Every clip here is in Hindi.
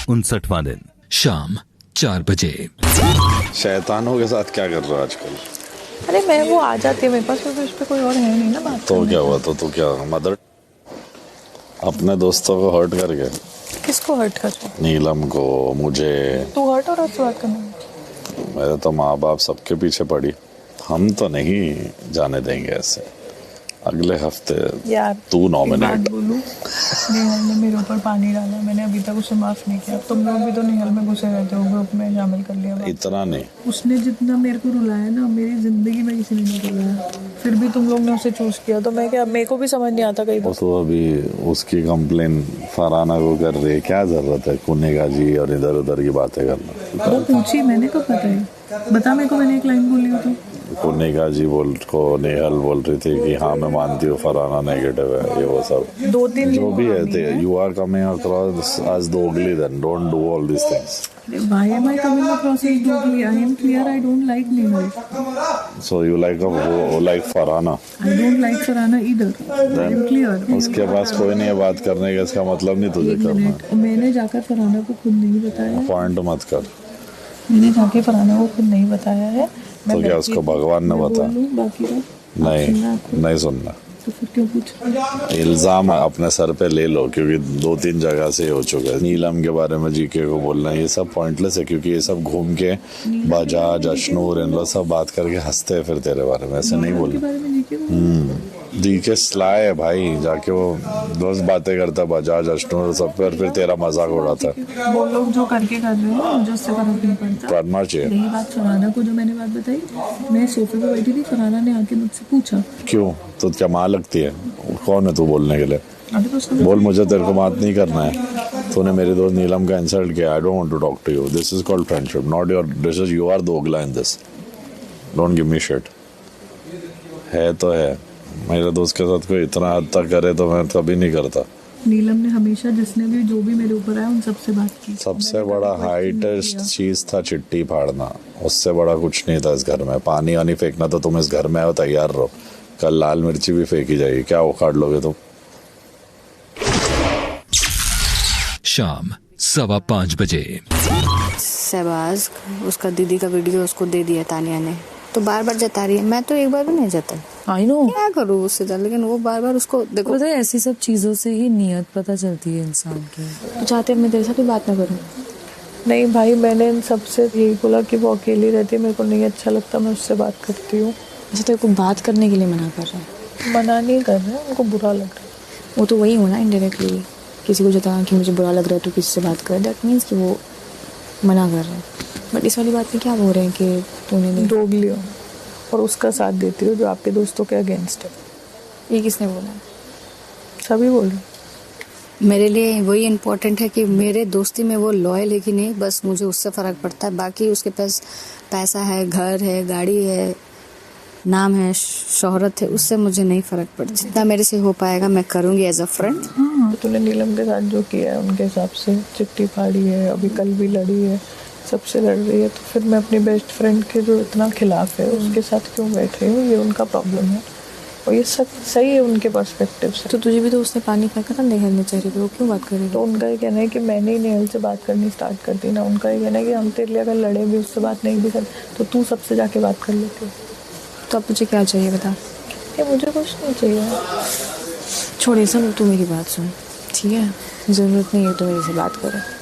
उनसठवां दिन शाम 4 बजे। शैतानों के साथ क्या कर रहा है आजकल? अरे मैं वो आ जाती है मेरे पास, तो इस पे कोई और है नहीं ना बात। तो क्या हुआ? तो क्या मदर अपने दोस्तों को हर्ट कर गए? किसको हर्ट कर रहा है? नीलम को, मुझे। तू हर्ट और उससे बात करना? मेरे तो माँ बाप सबके पीछे पड़ी, हम तो नहीं जाने देंगे ऐसे। अगले हफ्ते यार तू नॉमिनेट। बोलूं, नेहल ने मेरे ऊपर पानी डाला, मैंने अभी तक उसे माफ नहीं किया। तुम लोग भी तो नेहल में घुसे रहते हो, ग्रुप में शामिल कर लिया। इतना नहीं, उसने जितना मेरे को रुलाया ना, मेरी जिंदगी में किसी ने नहीं रुलाया। फिर भी तुम लोग ने उसे चूज किया, तो मैं क्या, मेरे को भी समझ नहीं आता कई बार। तो अभी उसकी कंप्लेन फरहाना को कर रही है, क्या जरूरत है कुनेगा जी और इधर उधर की बातें करना? वो पूछी, मैंने कब बताई? बता मेरे को, मैंने एक लाइन बोली हो तो। कुनेगा जी को नेहल बोल रही थी कि हाँ मैं मानती हूँ फरहाना नेगेटिव है, ये वो सब 2-3 जो भी है। You are coming across as दोगली, then don't do all this things. Why am I coming across as doggly? I am clear I don't like Nehal. So you like Farhana? I don't like Farhana either. I am clear. उसके पास कोई नहीं है बात करने का, इसका मतलब नहीं तुझे करना है। मैंने जाकर फरहाना को खुद नहीं बताया। पॉइंट मत कर। मैंने जाके फरहाना को खुद नहीं बताया है। तो क्या उसको भगवान ने बताया? बाकी नहीं सुनना। तो फिर क्यों पूछ? इल्जाम अपने सर पे ले लो, क्योंकि 2-3 जगह से हो चुका है। नीलम के बारे में जीके को बोलना ये सब पॉइंटलेस है, क्योंकि ये सब घूम के बजाज, अशनूर, इन लोग सब बात करके हंसते हैं फिर तेरे बारे में। ऐसे नहीं बोलना। जीके स्लाय है भाई, जाके वो दोस्त बातें करता बजाज, अशनूर सब पे, और फिर तेरा मजाक उड़ाता है। वो लोग जो करके कर रहे हो, मुझे उससे फर्क नहीं पड़ता। करना चाहिए। यही बात फरहाना को जो मैंने बात बताई, मैं सोफे पे बैठी थी, फरहाना ने आके मुझसे पूछा क्यों? तो क्या माँ लगती है? कौन है तू बोलने के लिए? बोल, मुझे तेरे को बात नहीं करना है। तूने मेरे दोस्त नीलम का इंसल्ट किया, I don't want to talk to you. This is called friendship, not your, this is you are दोगला in this. Don't give me shit. है तो है, मेरे दोस्त के साथ कोई इतना हद तक करे तो मैं कभी नहीं करता। नीलम ने हमेशा, जिसने भी जो भी मेरे ऊपर आया, उन सबसे बात की। सबसे बड़ा हाइटेस्ट चीज था चिट्ठी फाड़ना, उससे बड़ा कुछ नहीं था इस घर में। पानी वानी फेंकना तो तुम इस घर में आओ, तैयार रहो, कल लाल मिर्ची भी फेंकी जाएगी, क्या उखाड़ लोगे तुम? शाम 5:15 बजे। शहबाज, उसका दीदी का वीडियो उसको दे दिया तानिया ने, तो बार बार जता रही है। मैं तो एक बार भी नहीं जता। आई नो, क्या करूँ उससे, लेकिन वो बार बार उसको देखो। पता है, ऐसी सब चीजों से ही नियत पता चलती है इंसान की। तो चाहते मैं तेरे साथ भी बात ना करूँ? नहीं भाई, मैंने इन सबसे यही बोला कि वो अकेली रहती है, मेरे को नहीं अच्छा लगता, मैं उससे बात करती हूँ। अच्छा, तेरे को बात करने के लिए मना कर रहा है? मना नहीं कर रहे, उनको बुरा लग रहा है। वो तो वही होना, इनडायरेक्टली किसी को जता कि मुझे बुरा लग रहा है तो किसी से बात कर, दैट मीन्स कि वो मना कर रहा है। बट इस वाली बात में क्या बोल रहे हैं कि तूने दोगली हो और उसका साथ देती हो जो आपके दोस्तों के अगेंस्ट है। ये किसने बोला? सभी बोल रहे। मेरे लिए वही इम्पोर्टेंट है कि मेरे दोस्ती में वो लॉयल है कि नहीं, बस मुझे उससे फ़र्क पड़ता है। बाकी उसके पास पैसा है, घर है, गाड़ी है, नाम है, शोहरत है, उससे मुझे नहीं फ़र्क पड़ता। जितना मेरे से हो पाएगा मैं करूँगी एज अ फ्रेंड। हाँ, तूने नीलम के साथ जो किया है, उनके हिसाब से चिट्ठी फाड़ी है, अभी कल भी लड़ी है, सबसे लड़ रही है, तो फिर मैं अपनी बेस्ट फ्रेंड के जो इतना खिलाफ है उसके साथ क्यों बैठ रही हूँ? ये उनका प्रॉब्लम है और ये सब सही है उनके पर्सपेक्टिव से। तो तुझे भी तो उसने पानी फेंका था नेहल ने चेहरे पे, वो क्यों बात कर रही है? तो उनका ये कहना है कि मैंने ही नेहल से बात करनी स्टार्ट कर दी ना। उनका ये कहना है कि हम तेरे लिए अगर लड़े भी, उससे बात नहीं भी कर, तो तू सबसे जाके बात कर लेती हो। तो अब तुझे क्या चाहिए बता? ये मुझे कुछ नहीं चाहिए। छोड़े सब, तू मेरी बात सुन, ठीक है? ज़रूरत नहीं है तो मेरे से बात करे।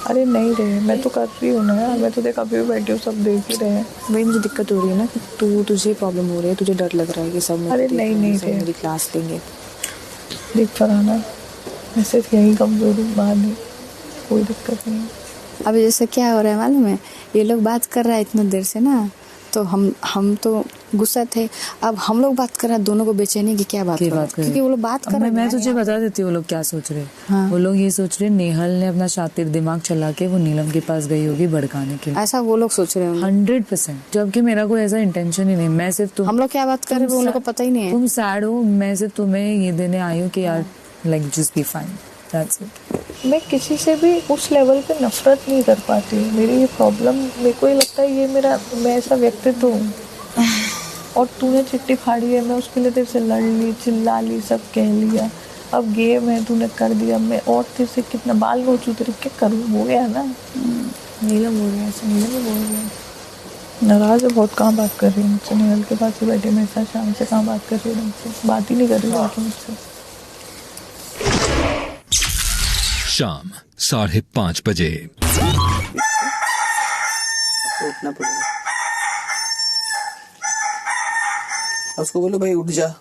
अरे नहीं रहे, मैं तो कर रही हूँ ना यार, मैं तो देख अभी भी बैठी हूँ, सब देख ही रहे हैं। वही मुझे दिक्कत हो रही है ना कि तुझे प्रॉब्लम हो रही है, तुझे डर लग रहा है कि सब अरे नहीं मेरी क्लास लेंगे। देख फरहाना, मैं सिर्फ यही कमजोर हूँ, बाहर नहीं, कोई दिक्कत नहीं। अभी जैसे क्या हो रहा है मालूम है, ये लोग बात कर रहा है इतना देर से ना, तो हम तो गुस्सा थे। अब हम लोग बात कर रहे हैं, दोनों को बेचैनी की क्या बात कर, क्योंकि वो लोग बात कर रहे हैं। मैं तुझे बता देती हूँ वो लोग क्या सोच रहे हैं। हाँ। वो लोग ये सोच रहे हैं नेहल ने अपना शातिर दिमाग चला के वो नीलम के पास गई होगी भड़काने के लिए। ऐसा वो लोग सोच रहे हैं 100%, जबकि मेरा कोई ऐसा इंटेंशन ही नहीं। मैं सिर्फ हम लोग क्या बात कर रहे हैं उन लोग को पता ही नहीं है। तुम सैड हो, मैं सिर्फ तुम्हें ये देने आई हूँ कि यार like just be fine, that's it. मैं किसी से भी उस लेवल पे नफरत नहीं कर पाती। मेरी ये प्रॉब्लम, मेरे को ये लगता है ये मैं ऐसा व्यक्तित्व हूँ और तूने चिट्ठी फाड़ी है, मैं उसके लिए तेरे से लड़ ली, चिल्ला ली, सब कह लिया, अब गेम है, तूने कर दिया, मैं और तेरे से कितना बाल नोचूं तेरे, क्या करूँ, हो गया ना। नीलम हो गया ऐसे, नीलम बोल गया नाराज है बहुत, कहाँ बात कर रही है मुझसे, नेहल के पास ही बैठे मेरे साथ, शाम से कहाँ बात कर रही है मुझसे, बात ही नहीं कर रही है मुझसे। शाम 5:30 बजे। उठना पड़ेगा, उसको बोलो भाई उठ जा,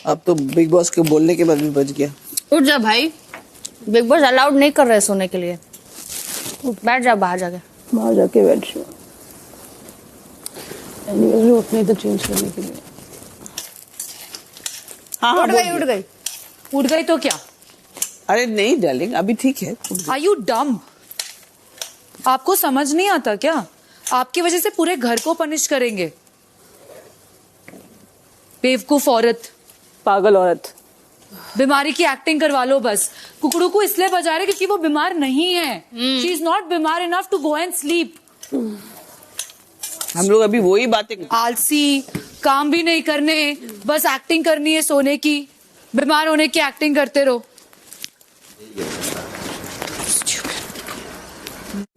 अब तो बिग बॉस के बोलने के बाद भी बच गया। उठ जा भाई, बिग बॉस अलाउड नहीं कर रहे सोने के लिए, बैठ जा बाहर जाके, बाहर जाके बैठ जाओ, उठने तो चेंज करने के लिए। हाँ उठ गई उठ गई तो क्या? अरे नहीं डार्लिंग, अभी ठीक है। आर यू डम? आपको समझ नहीं आता क्या? आपकी वजह से पूरे घर को पनिश करेंगे। बेवकूफ औरत, पागल औरत, बीमारी की एक्टिंग करवा लो बस। कुकड़ू को इसलिए बजा रहे क्योंकि वो बीमार नहीं है। शी इज नॉट बीमार enough to go and sleep. हम लोग अभी वही बातें, आलसी, काम भी नहीं करने, बस एक्टिंग करनी है सोने की, बीमार होने की एक्टिंग करते रहो।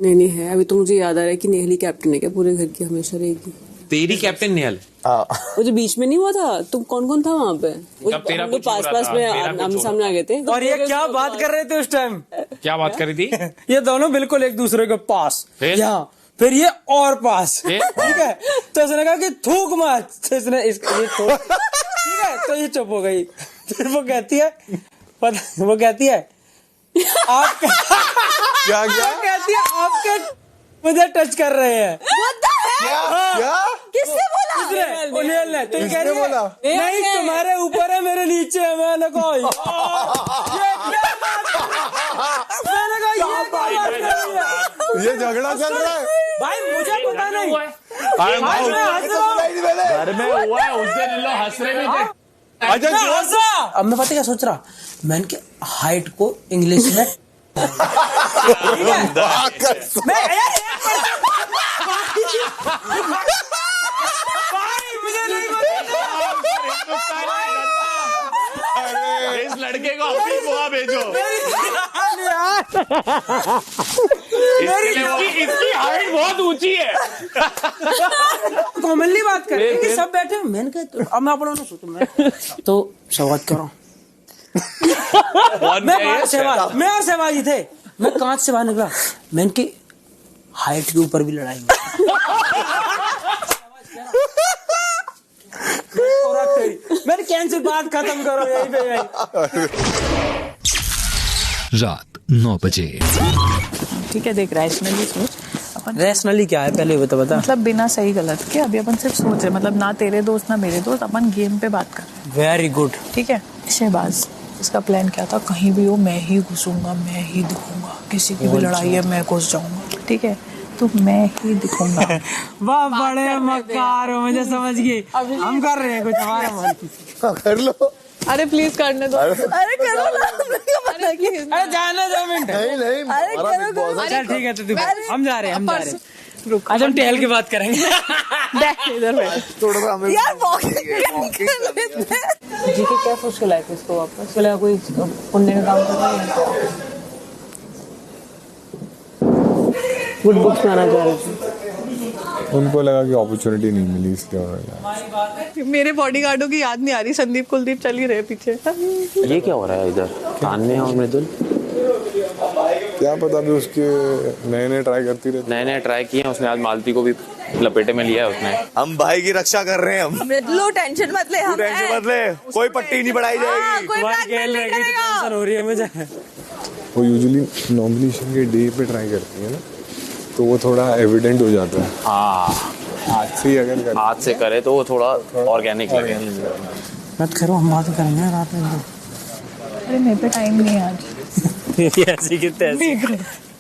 नहीं है, अभी तो मुझे याद आ रहा है कि नेहली कैप्टन है क्या पूरे घर की, हमेशा रहेगी। तेरी कैप्टन नेहल? वो जो बीच में नहीं हुआ था, तुम कौन कौन था वहाँ पे? तेरा हम लोग पास में आमने सामने आ गए थे। और ये क्या बात कर रहे थे उस टाइम? क्या बात कर रही थी? ये दोनों बिल्कुल एक दूसरे के पास, यहाँ फिर ये और पास, ठीक है। तो उसने कहा कि थूक मत, तो इसने ये थूक, ठीक है, तो ये चुप हो गई। फिर वो कहती है आप क्या कहती है, आपके मुझे टच कर रहे हैं। क्या? किसने बोला? नेहल ने। तो ये कह रही है नहीं तुम्हारे ऊपर है, मेरे नीचे है। मैंने कहा ये झगड़ा चल रहा है भाई, मुझे पता नहीं, घर में हुआ है, उस दिन इन लोग हंस रहे भी थे। अब मैं पता क्या सोच रहा, मैंने के हाइट को इंग्लिश में इस लड़के को अपनी बुआ भेजो। इसकी हाइट बहुत ऊंची है। कॉमनली बात कर रहे हैं, सब बैठे, मैंने कहा अब मैं अपना सोचू, मैं तो शुरुआत कर रहा हूँ। मैं और सहवाग ही थे, मैं कांच से बाहर निकला, मैंने की हाइट के ऊपर भी लड़ाई मैंने कैंसिल, बात खत्म करो यही पे यही। रात 9 बजे। ठीक है, देख रैशनली सोच, अपन रैशनली क्या है पहले बता। मतलब बिना सही गलत के अभी अपन सिर्फ सोच रहे, मतलब ना तेरे दोस्त ना मेरे दोस्त, अपन गेम पे बात कर रहे हैं। वेरी गुड, ठीक है। शहबाज, इसका प्लान क्या था, कहीं भी हो मैं ही घुसूंगा, मैं ही दिखूंगा, किसी की भी लड़ाई है मैं घुस जाऊंगा, ठीक है, तो मैं ही दिखूंगा। वाह बड़े मक्कार हो, मुझे समझ गई, हम कर रहे हैं कुछ हमारा मन। कर लो। अरे प्लीज करने दो, अरे करो ना, अरे जाना 2 मिनट। नहीं अरे करो, चल ठीक है, तो हम जा रहे हैं। आज हम टहल की बात करेंगे। इधर बैठ, थोड़ा सा हमें यार जी के क्या सोच के लाए थे इसको वापस, चला कोई पुण्य का काम कर रहा है, गुड बुक्स बनाना चाह रहे थे। उनको लगा कि अपॉर्चुनिटी नहीं मिली, इसलिए उन्होंने। मेरे बॉडीगार्डों की याद नहीं आ रही, संदीप कुलदीप चल ही रहे पीछे। ये क्या हो रहा है इधर? तान्या और मृदुल क्या पता, अभी उसके नए ट्राई करती रहती। नए ट्राई किए हैं उसने, आज मालती को भी लपेटे में लिया है उसने। हम भाई की रक्षा कर रहे हैं। हम मृदुल टेंशन मत ले, टेंशन मत ले, कोई पट्टी नहीं बढ़ाई जाएगी। टेंशन हो रही है मुझे। वो यूजुअली नॉमिनेशन के डे पे ट्राई करती है ना, तो वो थोड़ा एविडेंट हो जाता है। हाँ, हाथ से करे तो वो थोड़ा ऑर्गेनिक लगे। मत करो, हम बात करेंगे रात में। अरे मेरे पे टाइम नहीं है आज। ऐसी कितने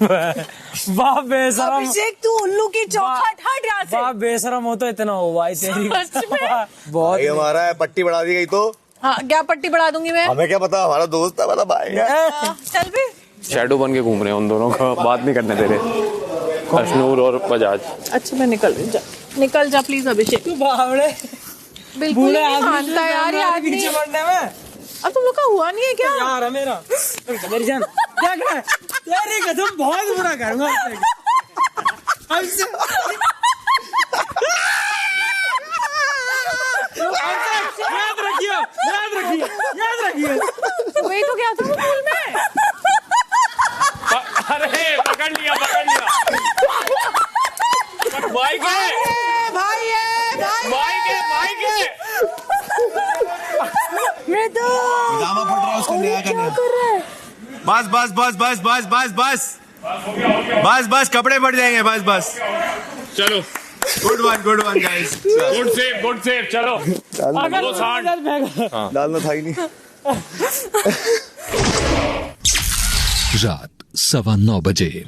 वाह बेशरम, अभिषेक तू उल्लू की चौखट, हट यहाँ से। वाह बेशरम हो तो इतना हो भाई तेरी। बहुत हमारा है, पट्टी बढ़ा दी गई तो हाँ, क्या पट्टी बढ़ा दूंगी मैं? हमें क्या पता, हमारा दोस्त है, वाला भाई है। चल भी, शैडो बन के घूम रहे हैं, उन दोनों का बात नहीं करने दे रहे, अशनूर और बजाज। अच्छा मैं निकल रही, जा निकल जा प्लीज अभिषेक। बावड़े बिल्कुल बूढ़े नहीं आदमी मानता से यार ये प्यार आदमी। पीछे पड़ने में। अब तुम लोग का हुआ नहीं है क्या? यार है मेरा मेरी जान क्या कर रहा है? तेरी कसम बहुत बुरा करूंगा हमसे। याद रखिए याद रखिए याद रखिए। वही तो क्या था वो स्कूल में। अरे पकड़ लिया भाई के भाई के मृदु जामा पड़ रहा है उसका न्याय करने। कर रहा है? बस बस बस बस बस बस बस बस बस कपड़े फट जाएंगे बस बस। चलो good one guys. Good save चलो। डालना था ही नहीं। रात 9:15 बजे।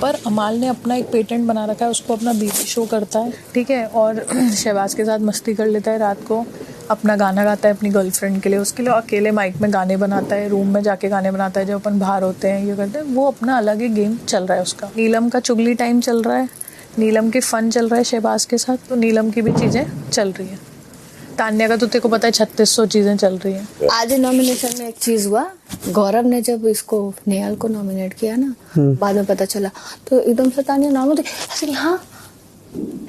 पर अमाल ने अपना एक पेटेंट बना रखा है, उसको अपना बीवी शो करता है, ठीक है, और शहबाज के साथ मस्ती कर लेता है रात को, अपना गाना गाता है अपनी गर्लफ्रेंड के लिए, उसके लिए अकेले माइक में गाने बनाता है, रूम में जाके गाने बनाता है, जब अपन बाहर होते हैं ये करते हैं, वो अपना अलग ही गेम चल रहा है उसका। नीलम का चुगली टाइम चल रहा है, नीलम की फन चल रहा है शहबाज के साथ, तो नीलम की भी चीज़ें चल रही है। तान्या का तो तेरे को पता है 3600 चीजें चल रही हैं। आज नॉमिनेशन में एक चीज हुआ, गौरव ने जब इसको नेहाल को नॉमिनेट किया ना, बाद में पता चला तो एकदम से तान्या नाम ऐसे हाँ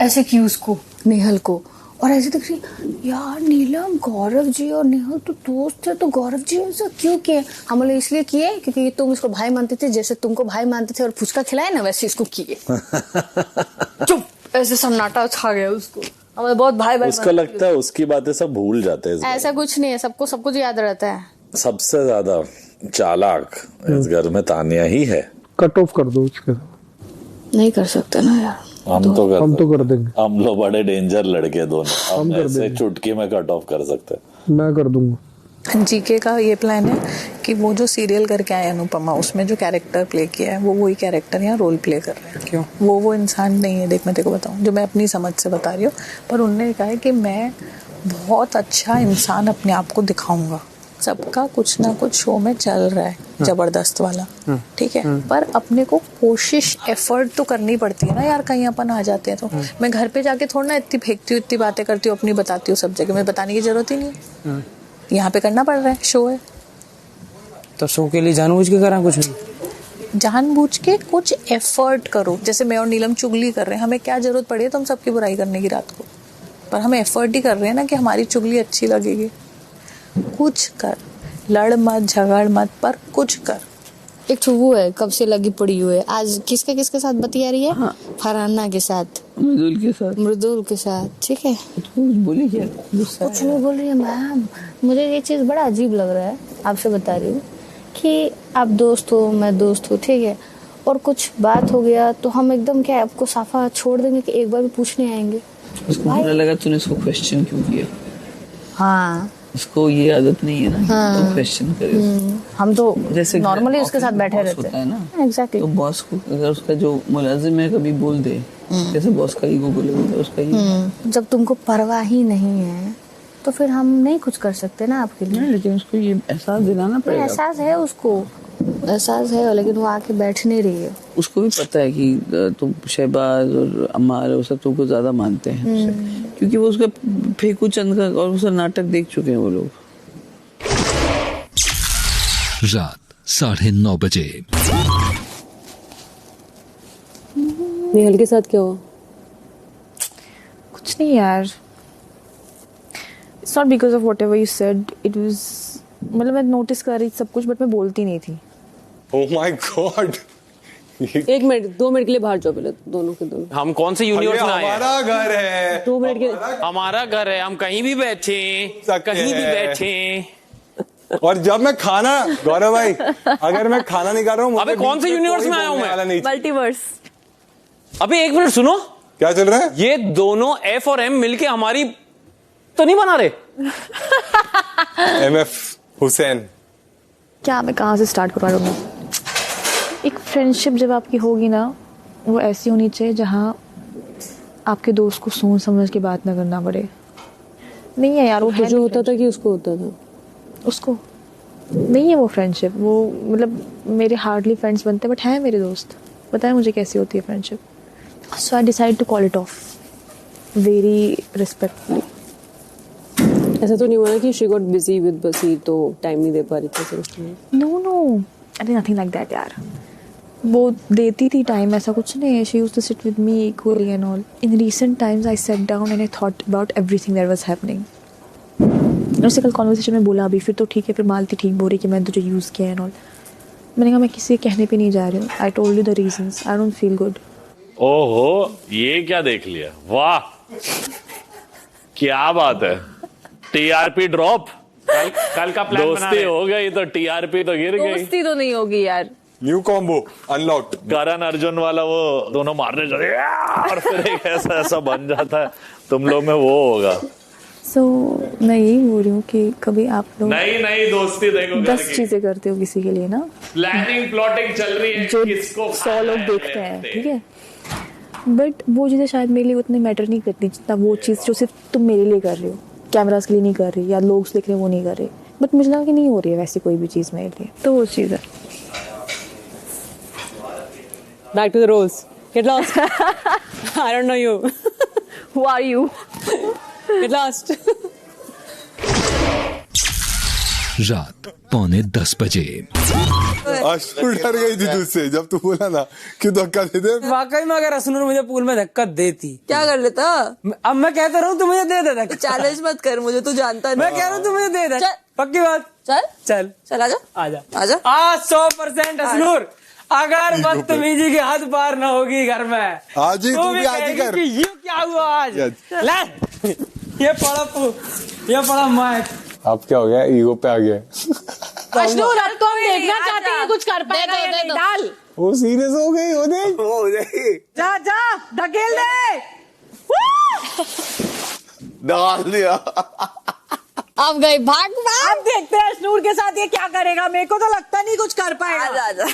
ऐसे की उसको नेहाल को, और ऐसे देख रही यार नीलम गौरव जी और नेहाल तो दोस्त थे, तो गौरव जी ऐसा क्यों किए? हम लोग इसलिए किए क्योंकि तुम इसको भाई मानते थे, जैसे तुमको भाई मानते थे और फुचका खिलाए ना वैसे इसको किए। चुप, ऐसे सन्नाटा छा गया उसको, हमें बहुत भाई भाई उसको लगता है उसकी बातें सब भूल जाते हैं। ऐसा कुछ नहीं है, सबको सब कुछ याद रहता है। सबसे ज्यादा चालाक इस घर में तानिया ही है। कट ऑफ कर दो उसके। नहीं कर सकते ना यार, हम तो कर देंगे। हम लोग बड़े डेंजर लड़के दोनों, हम ऐसे चुटकी में कट ऑफ कर सकते हैं। मैं कर दूंगा। जीके का ये प्लान है कि वो जो सीरियल करके आए अनुपमा, उसमें जो कैरेक्टर प्ले किया है वो वही कैरेक्टर यहाँ रोल प्ले कर रहे हैं। क्यों? वो इंसान नहीं है। देख मैं तेरे को बताऊँ, जो मैं अपनी समझ से बता रही हूँ, पर उनने कहा है कि मैं बहुत अच्छा इंसान अपने आप को दिखाऊंगा। सबका कुछ ना कुछ शो में चल रहा है, जबरदस्त वाला, ठीक है, पर अपने को कोशिश एफर्ट तो करनी पड़ती है ना यार, कहीं अपन आ जाते हैं तो। मैं घर पे जाके थोड़ा ना इतनी फेंकती हूँ, इतनी बातें करती हूँ, अपनी बताती हूँ सब जगह, मैं बताने की जरूरत ही नहीं है। यहाँ पे करना पड़ रहा है, शो है तो शो के लिए जानबूझ के करा कुछ नहीं, जानबूझ के कुछ एफर्ट करो। जैसे मैं और नीलम चुगली कर रहे हैं, हमें क्या जरूरत पड़ी है तुम सबकी बुराई करने की रात को, पर हम एफर्ट ही कर रहे हैं ना कि हमारी चुगली अच्छी लगेगी। कुछ कर, लड़ मत झगड़ मत, पर कुछ कर। एक तो वो है कब से लगी पड़ी हुई है, आज किसके साथ बतिया रही है? हाँ। फरहाना के साथ, मृदुल के साथ, ठीक है। बोली क्या? कुछ नहीं बोल रही है मैम। मुझे ये चीज़ बड़ा अजीब लग रहा है, आपसे बता रही हूँ कि आप दोस्त हो, मैं दोस्त हूँ, ठीक है, और कुछ बात हो गया तो हम एकदम क्या आपको साफा छोड़ देंगे कि एक बार भी पूछने आएंगे? उसको बुरा लगा तूने उसको क्वेश्चन क्यों किया? हाँ, उसको ये आदत नहीं है ना, हाँ। तो क्वेश्चन करे। हम तो जैसे नॉर्मली उसके साथ बैठे रहते हैं ना, एग्जैक्टली। तो बॉस को अगर उसका जो मुलाजिम है कभी बोल दे, जैसे बॉस का ईगो बोलेगा उसका ही। जब तुमको परवाह ही नहीं है तो फिर हम नहीं कुछ कर सकते ना आपके लिए। लेकिन उसको ये एहसास दिलाना पड़ेगा। एहसास है उसको, एहसास है, लेकिन वो आके बैठ नहीं रही है। उसको भी पता है कि तुम शहबाज और अम्मार और सब तुमको ज्यादा मानते हैं, क्योंकि वो उसका फेंकू चंद का और उसका नाटक देख चुके हैं वो लोग। रात 9:30 बजे। नेहल के साथ क्या हुआ? कुछ नहीं यार, it's not because of what ever you said, it was, मतलब मैं नोटिस कर रही सब कुछ, बट मैं बोलती नहीं थी। Oh my God, 1 minute 2 minute के लिए बाहर जाओ पहले, दोनों के दोनों। हम कौन से यूनिवर्स में आए हैं? हमारा घर है। 2 मिनट के, हमारा घर है, हम कहीं भी बैठे, कहीं भी बैठे। और जब मैं खाना, गौरव भाई, अगर मैं खाना नहीं खा रहा हूँ, अबे कौन से यूनिवर्स में आया हूँ मैं? मल्टीवर्स। अबे 1 मिनट सुनो, क्या चल रहा है? ये दोनों एफ और एम मिलके हमारी तो नहीं बना रहे? MF हुसैन। क्या मैं कहाँ से स्टार्ट करवा दूँगा? एक फ्रेंडशिप जब आपकी होगी ना, वो ऐसी होनी चाहिए जहाँ आपके दोस्त को सोच समझ के बात ना करना पड़े। नहीं है यार, वो जो होता था कि उसको होता था, उसको नहीं है वो फ्रेंडशिप। वो मतलब मेरे हार्डली फ्रेंड्स बनते, बट हैं मेरे दोस्त, पता है मुझे कैसी होती है friendship. So I decide to call it off very respectfully. ऐसा तो नहीं हुआ ना कि शी गॉट बिजी विद बसी तो टाइम नहीं दे पा रही थी? No I nothing like that यार, वो देती थी टाइम, ऐसा कुछ नहीं है. She used to sit with me equally and all. In recent times I set down and I thought about everything that was happening. उससे कल कॉन्वर्सेशन में बोला अभी फिर तो ठीक है, फिर मालती ठीक बोल रही कि मैंने तुझे यूज़ किया एंड ऑल. मैंने कहा मैं किसी के कहने पे नहीं जा रही हूँ. I told you the reasons. I don't feel good. ओहो, ये क्या देख लिया, वाह क्या बात है. TRP drop. कल का प्लान दोस्ती हो गई तो टीआरपी तो गिर गई. दोस्ती तो नहीं होगी यार. New combo unlocked. Karan Arjun वाला वो दोनों मारने जाते और फिर एक ऐसा बन जाता है. तुम लोग में वो होगा. सो मैं यही बोल रही हूँ कि कभी आप लोग नहीं दोस्ती देखो 10 चीजें करते हो किसी के लिए ना, प्लानिंग प्लॉटिंग चल रही है जो किसको 100 लोग देखते हैं, ठीक है, बट वो चीज़ें शायद मेरे लिए उतने मैटर नहीं करती जितना वो चीज़ जो सिर्फ तुम मेरे लिए कर रहे हो, कैमरास के लिए नहीं कर रही या लोग देख रहे हैं वो नहीं कर रहे. बट मुझे लगा कि नहीं हो रही है वैसी कोई भी चीज़ मेरे लिए, तो वो चीज़ है. Back to the roles. Get lost. I don't know you. Who are you? Get lost. रात 9:45 बजे. अश्नूर डर गई थी तुझसे जब तू बोला ना कि धक्का दे दे. वाकई में अगर अश्नूर मुझे पूल में धक्का देती क्या कर लेता? अब मैं कहता रहूँ तू मुझे दे दे धक्का. चैलेंज मत कर मुझे, तू जानता नहीं. मैं कह रहा हूँ तू मुझे दे दे. पक्की बात. चल आजा. आजा. आज 100% अश्नूर. अगर बदतमीजी की हद पार ना होगी घर में आज ही तू भी आज ही कर. ये क्या हुआ आज? ले ये पड़ा माइक. अब क्या हो गया, ईगो पे आ गया. अश्नूर अब तो हम देखना चाहते हैं कुछ कर पाएगा या नहीं. डाल. वो सीरियस हो गई. हो जाएगी. जा धकेल दे. डाल दिया. अब गई भाग. अब देखते हैं अश्नूर के साथ ये क्या करेगा. मेरे को तो लगता नहीं कुछ कर पाएगा. आजा.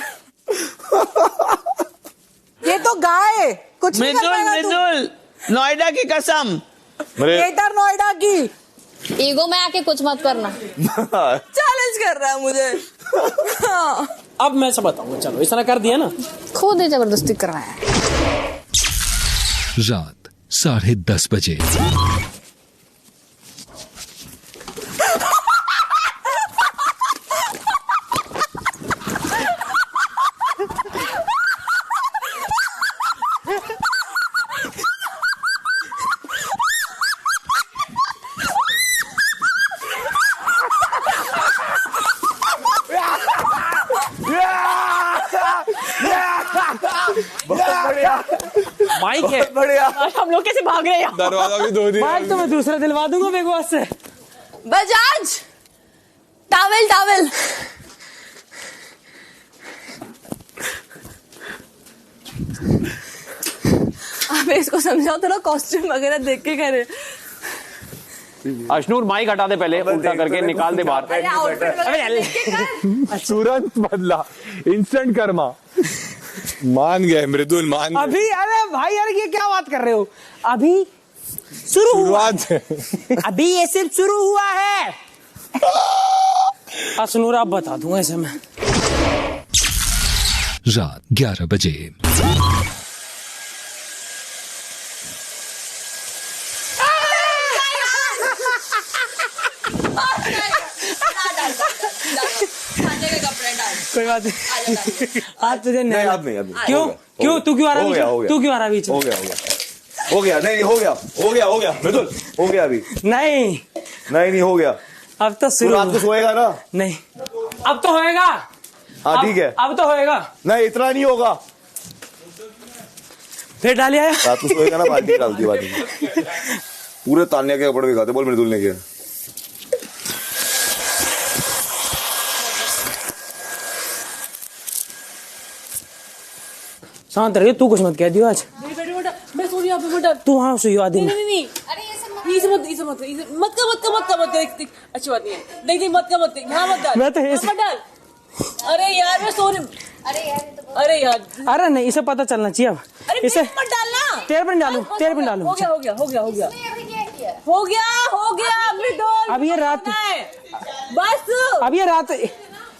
ये तो गाय कुछ नहीं कर पाएगा. मिजुल नोएडा की कसम. ग्रेटर नोएडा की. ईगो में आके कुछ मत करना. चैलेंज कर रहा है मुझे. अब मैं सब बताऊंगा. चलो इस तरह कर दिया ना, खुद ही जबरदस्ती कराया. रात 10:30 बजे. माइक है. बढ़िया. हम लोग कैसे भाग रहे हैं? दरवाजा भी धो दिया. माइक तो मैं दूसरा दिलवा दूंगा मेरे को से. बजाज टावल. अब इसको समझाओ थोड़ा, कॉस्ट्यूम वगैरह देख के करे. अश्नूर माइक हटा दे पहले, उल्टा करके निकाल दे बाहर. तुरंत बदला. इंस्टेंट कर्मा. मान गए मृदुल, मान गए. अभी अरे भाई यार ये क्या बात कर रहे हो. अभी शुरुआत है. अभी ये सिर्फ शुरू हुआ है. अश्नूर आप बता दूंगा ऐसे में. रात 11 बजे. कोई बात नहीं. आज तुझे नहीं. अब नहीं. क्यों तू क्यों आ रहा है? तू क्यों आ रहा है बीच में? हो गया. नहीं हो गया मृदुल. हो गया अभी. नहीं हो गया. अब तो शुरू. रात को सोएगा ना? नहीं अब तो होएगा. हाँ ठीक है. अब तो होएगा. नहीं इतना नहीं होगा. फिर डालिया. रात को सोएगा ना, बाल्टी डाल दी. बाल्टी पूरे तान्या के कपड़े दिखाते. बोल मृदुल ने किया. शांत रहिए. तू कुछ मत कह दियो आज. मैं सो रही हूँ. तू वहाँ सो आदि. नहीं. इसे मत अच्छी बात नहीं है. नहीं मत यहाँ मत डाल. मैं तो मत डाल. अरे यार मैं सो रही. अरे यार. अरे नहीं, इसे पता चलना चाहिए अब. इसे मत डालना. तेरे पर डालू. हो गया मृदुल. अब ये रात. बस अब ये रात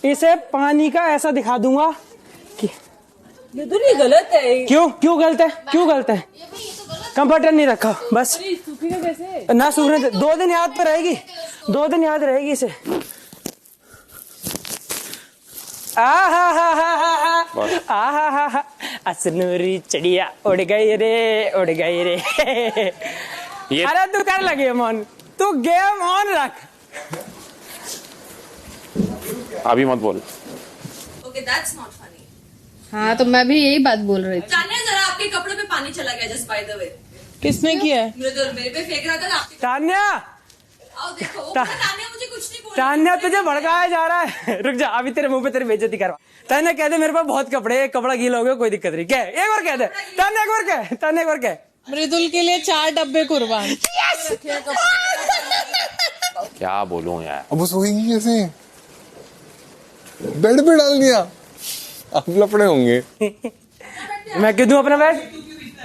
इसे पानी का ऐसा दिखा दूंगा कि मृदुल ये गलत है. क्यों गलत है. कंफर्टर नहीं रखा बस. सूखेगा कैसे? ना सूखने दे. 2 दिन याद पे रहेगी. 2 दिन याद रहेगी इसे। असनूरी चिड़िया उड़ गई रे, उड़ गई रे। अरे तू कर लगे मन, तू गेम ऑन रख। अभी मत बोल। Okay, that's not funny. हाँ तो मैं भी यही बात बोल रही थी। तान्या जरा आपके कपड़ों पे पानी चला गया जस्ट बाय द वे। किसने किया? मेरे पे फेंक रहा था आपके। तान्या, आओ देखो, तान्या मुझे कुछ नहीं बोल। तान्या तुझे भड़काया जा रहा है। रुक जा, अभी तेरे मुंह पे तेरी बेइज्जती करवा। तान्या कह दे मेरे पास बहुत कपड़े, कपड़ा गीला हो गया, कोई दिक्कत नहीं। क्या एक बार कह दे तान्या, एक बार कह, तान्या एक बार कह। मृदुल के लिए 4 डब्बे कुर्बान। क्या बोलूं यार। अब वो सोएंगी कैसे? बेड पे डाल दिया, अब लफड़े होंगे। मैं क्यों दूं अपना बेड?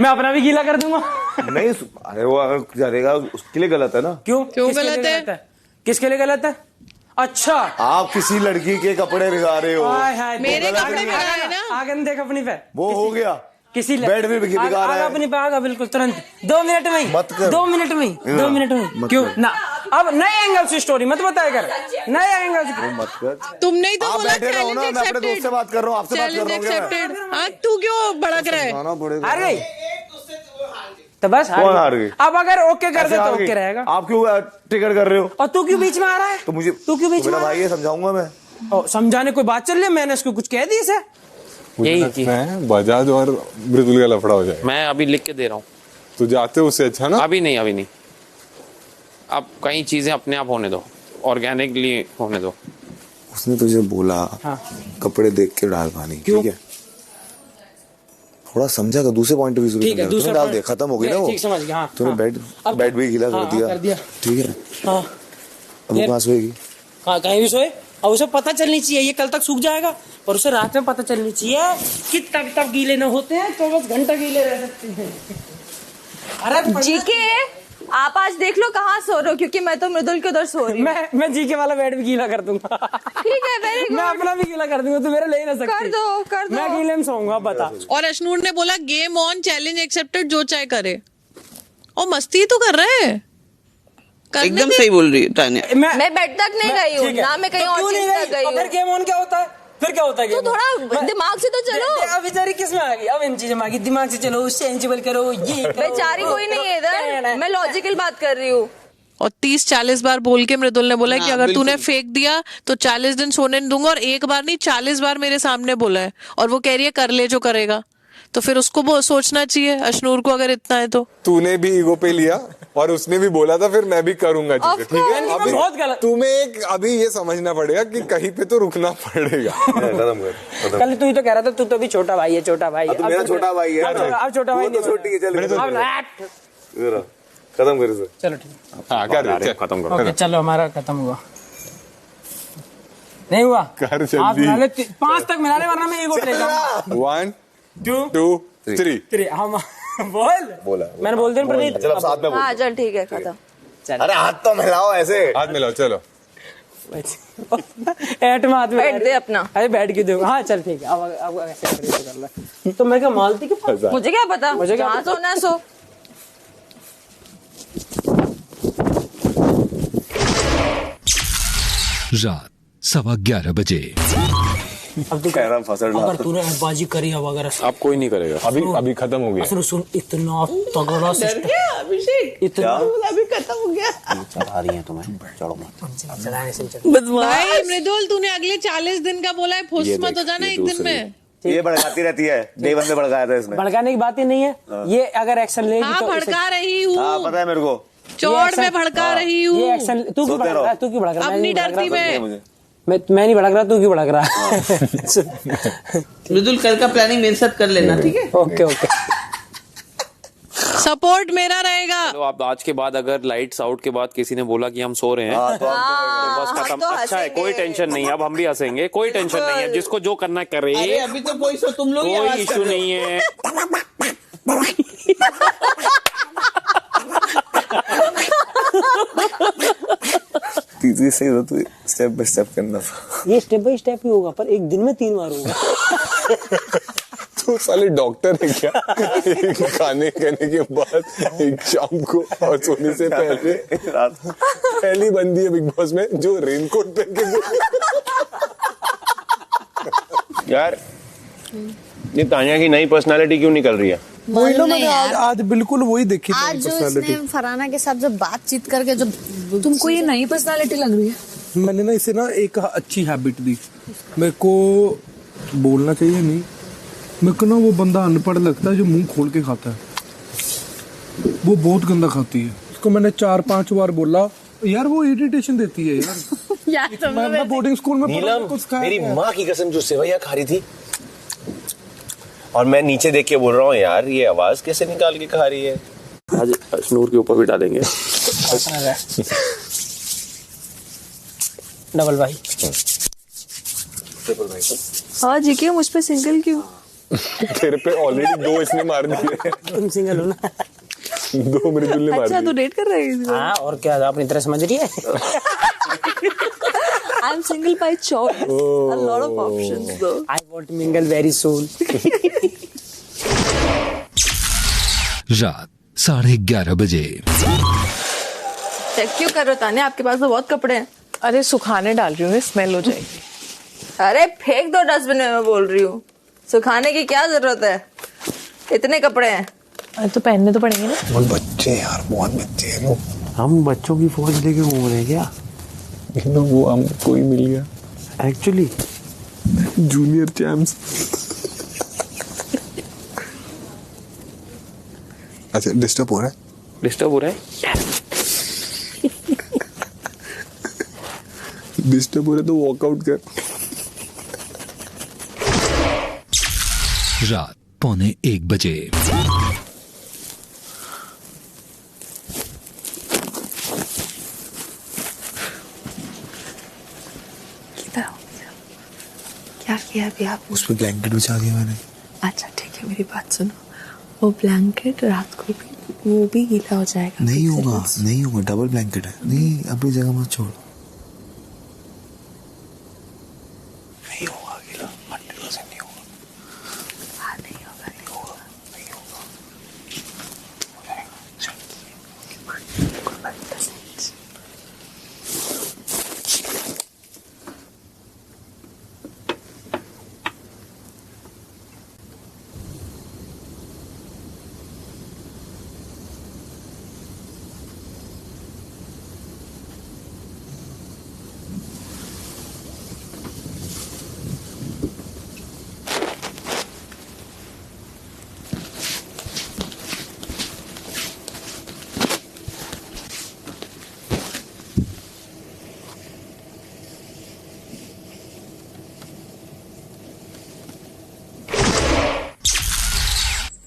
मैं अपना भी गीला कर दूंगा। नहीं, अरे वो अगर करेगा उसके लिए गलत है ना। क्यों गलत है? किसके लिए गलत है? अच्छा, आप किसी लड़की के कपड़े भिगा रहे हो। मेरे कपड़े भिगाए ना। आगे देख अपनी पे, वो हो गया किसी बेड में भिगा रहा है अपनी पे। आगा बिल्कुल तुरंत 2 मिनट में, मत कर। 2 मिनट में, 2 मिनट में। क्यों ना? अब नए एंगल से स्टोरी मत बताया कर, नए एंगल से मत कर। तुमने ही तो आप बोला बैठे रहो ना, मैं अपने दोस्त से बात कर रहा हूँ, आपसे बात कर रहा हूँ। हाँ तू क्यों भड़क रहा है? हार गई तो बस हार गई। अब अगर ओके कर दे तो ओके रहेगा। आप क्यों ट्रिगर कर रहे हो? और तू क्यों बीच में आ रहा है? तो मुझे तू क्यों बीच में? भाई ये समझाऊंगा मैं। समझाने कोई बात चल रही है, मैंने इसको कुछ कह दी इसे। यही बजाज और मृदुल का लफड़ा हो जाए। मैं अभी लिख के दे रहा हूँ। तो जाते उससे अच्छा ना। अभी नहीं, अभी नहीं। अब कई चीजें अपने आप होने दो, ऑर्गेनिकली होने दो। उसने तुझे बोला कपड़े देख के डाल पानी, ठीक है? थोड़ा समझा कर, दूसरे पॉइंट ऑफ व्यू से तूने डाल दिया, खत्म हो गई ना वो। ठीक समझ गया। तूने बेड भी गीला कर दिया, ठीक है? अब वो कहाँ सोएगी? कहीं भी सोए, और उसे पता चलनी चाहिए ये कल तक सूख जाएगा, और उसे रात में पता चलनी चाहिए कि तब गीले न होते हैं, 24 घंटा गीले रह सकते हैं। अरे जीके, आप आज देख लो कहाँ सो रहे हो, क्योंकि मैं तो मृदुल के उधर सो रही हूँ। मैं जीके वाला बेड भी गीला कर दूंगा। ठीक है, वेरी गुड। मैं अपना भी गीला कर दूंगा, तू मेरे ले ही ना सकती। कर दो। मैं गीले में सोऊंगा, बता। और अशनूर ने बोला गेम ऑन, चैलेंज एक्सेप्टेड, जो चाहे करे। और मस्ती तो कर रहे हैं। एकदम सही बोल रही है तान्या। मैं बेड तक नहीं गई हूँ ना, मैं कहीं और चीज तक गई हूँ। फिर गेम ऑन क्या होता है? फिर क्या होता है? तो थोड़ा दिमाग से तो चलो। अब बेचारी किस में आ गई? अब इन चीजों में आ गई, दिमाग से चलो, सेंसिबल करो, ये करो। बेचारी कोई नहीं है इधर, मैं लॉजिकल बात कर रही हूँ। और 30-40 बार बोल के मृदुल ने बोला कि अगर तूने फेंक दिया तो 40 दिन सोने नहीं दूंगा, और एक बार नहीं 40 बार मेरे सामने बोला है, और वो कह रही है कर ले जो करेगा। तो फिर उसको वो सोचना चाहिए अशनूर को, अगर इतना है तो। तूने भी ईगो पे लिया और उसने भी बोला था फिर मैं भी करूंगा चीजें, ठीक है? अभी बहुत गलत। तुम्हें एक अभी ये समझना पड़ेगा कि कहीं पे तो रुकना पड़ेगा। कल तू ही तो कह रहा था तू तो भी छोटा भाई है, छोटा भाई है। मेरा छोटा भाई है, अब छोटा भाई तो छोटी है, चल खत्म कर इसे। चलो ठीक, हाँ कर, खत्म करो। ओके चलो, हमारा खत्म हुआ। नहीं हुआ? कर जल्दी। 5 तक मिला ले, वरना मैं ईगो ले जाऊंगा। 1 2 3 हम बोला मैंने बोल दिया प्रनीत। चलो साथ में बोल। हाँ चल ठीक है, खत्म। अरे हाथ तो मिलाओ, ऐसे हाथ मिलाओ, चलो। एट में हाथ बैठ दे अपना। अरे बैठ के दो। हाँ चल ठीक है, अब ऐसे कर ले। तो मैं क्या मालती के पास? मुझे क्या पता, मुझे जहाँ सोना सो। रात 11:15 बजे। अब तू कह रहा फसल डाल। अगर तूने बाजी करी, अब अगर अब कोई नहीं करेगा। अभी खत्म हो गया। असर सुन, इतना तगड़ा सिस्टम। अभिषेक इतना अभी खत्म हो गया। चढ़ा रही है तुम्हें, चढ़ो मत। भाई मृदुल, तूने अगले 40 दिन का बोला है, फुस मत हो जाना एक दिन में। ये भड़काती रहती है, डे 1 में भड़काया था इसमें। भड़काने की बात ही नहीं है, ये अगर एक्शन लेगी हाँ तो भड़का रही हूँ। हाँ पता है मेरे को, चौड़ में भड़का रही हूँ। ये एक्शन तू क्यों भड़क रहा है? तू क्यों भड़क रहा है? अब नहीं डरती मैं नहीं भड़क रहा, तू क्यों भड़क रहा है? मृदुल कल का प्लानिंग मेरे साथ कर लेना, ठीक है? ओके सपोर्ट मेरा रहेगा। तो आप आज के बाद अगर लाइट्स आउट के बाद किसी ने बोला कि हम सो रहे हैं तो बस खत्म। तो अच्छा है, कोई टेंशन नहीं है, अब हम भी हंसेंगे, कोई टेंशन नहीं है, जिसको जो करना है करे। अरे अभी तो कोई तुम लोग कोई इशू नहीं है। तीसरी सही हो तो स्टेप बाय स्टेप करना था। ये स्टेप बाय स्टेप ही होगा, पर एक दिन में 3 बार होगा। तो साले डॉक्टर है क्या? एक खाने के बाद, एक शाम को और सोने से पहले। पहली बंदी है बिग बॉस में जो रेनकोट पहन के यार ये तानिया की नई पर्सनालिटी क्यों निकल रही है? वही ना, मैंने आज बिल्कुल वही देखी आज जो इसने फरहाना के साथ जो बातचीत करके जो तुमको ये नई पर्सनालिटी लग रही है? मैंने ना इसे ना एक अच्छी हैबिट दी। मेरे को बोलना चाहिए नहीं, मेरे को ना वो बंदा अनपढ़ लगता है जो मुंह खोल के खाता है। वो बहुत गंदा खाती है। उसको मैंने 4-5 बार बोला यार, वो इरिटेशन देती है यार। मैं बोर्डिंग स्कूल में नीलम, मेरी माँ की कसम जो सेवैया खा रही थी और मैं नीचे देख के बोल रहा हूँ यार ये आवाज कैसे निकाल के खा रही है। आज अशनूर के ऊपर भी डालेंगे। डबल भाई। हाँ जी, क्यों मुझ पे सिंगल क्यों? तेरे पे ऑलरेडी 2 इसने मार दिए। तुम सिंगल हो ना? 2 मृदुल ने मार अच्छा, दिए। तू डेट कर रही है? हाँ, और क्या अपनी तरह समझ रही है? I'm single by choice. A lot of options though. I want to mingle very soon. रात 11:30 बजे। चेक क्यों कर रहे हो तान्या? आपके पास तो बहुत कपड़े हैं। अरे सुखाने डाल रही हूँ, स्मेल हो जाएगी। अरे फेंक दो डस्टबिन में, बोल रही हूँ। सुखाने की क्या जरूरत है? इतने कपड़े हैं। अरे तो पहनने तो पड़ेंगे ना। बहुत बच्चे यार, बहुत बच्चे हैं लोग। हम बच्चों की फौज लेके घूम रहे हैं क्या? वो हम कोई मिल गया एक्चुअली जूनियर चैम्प्स। अच्छा, डिस्टर्ब हो रहा है? डिस्टर्ब हो रहा है? डिस्टर्ब हो रहा है तो वॉकआउट कर। रात 1:45 बजे। क्या किया अभी आप? उस पर ब्लैंकेट बिछा दिया मैंने। अच्छा ठीक है, मेरी बात सुनो। वो ब्लैंकेट रात को भी वो भी गीला हो जाएगा। नहीं होगा, नहीं होगा, डबल ब्लैंकेट है। नहीं, अपनी जगह मत छोड़। नहीं होगा गीला, 100% नहीं होगा। हाँ, नहीं होगा, नहीं होगा, नहीं होगा।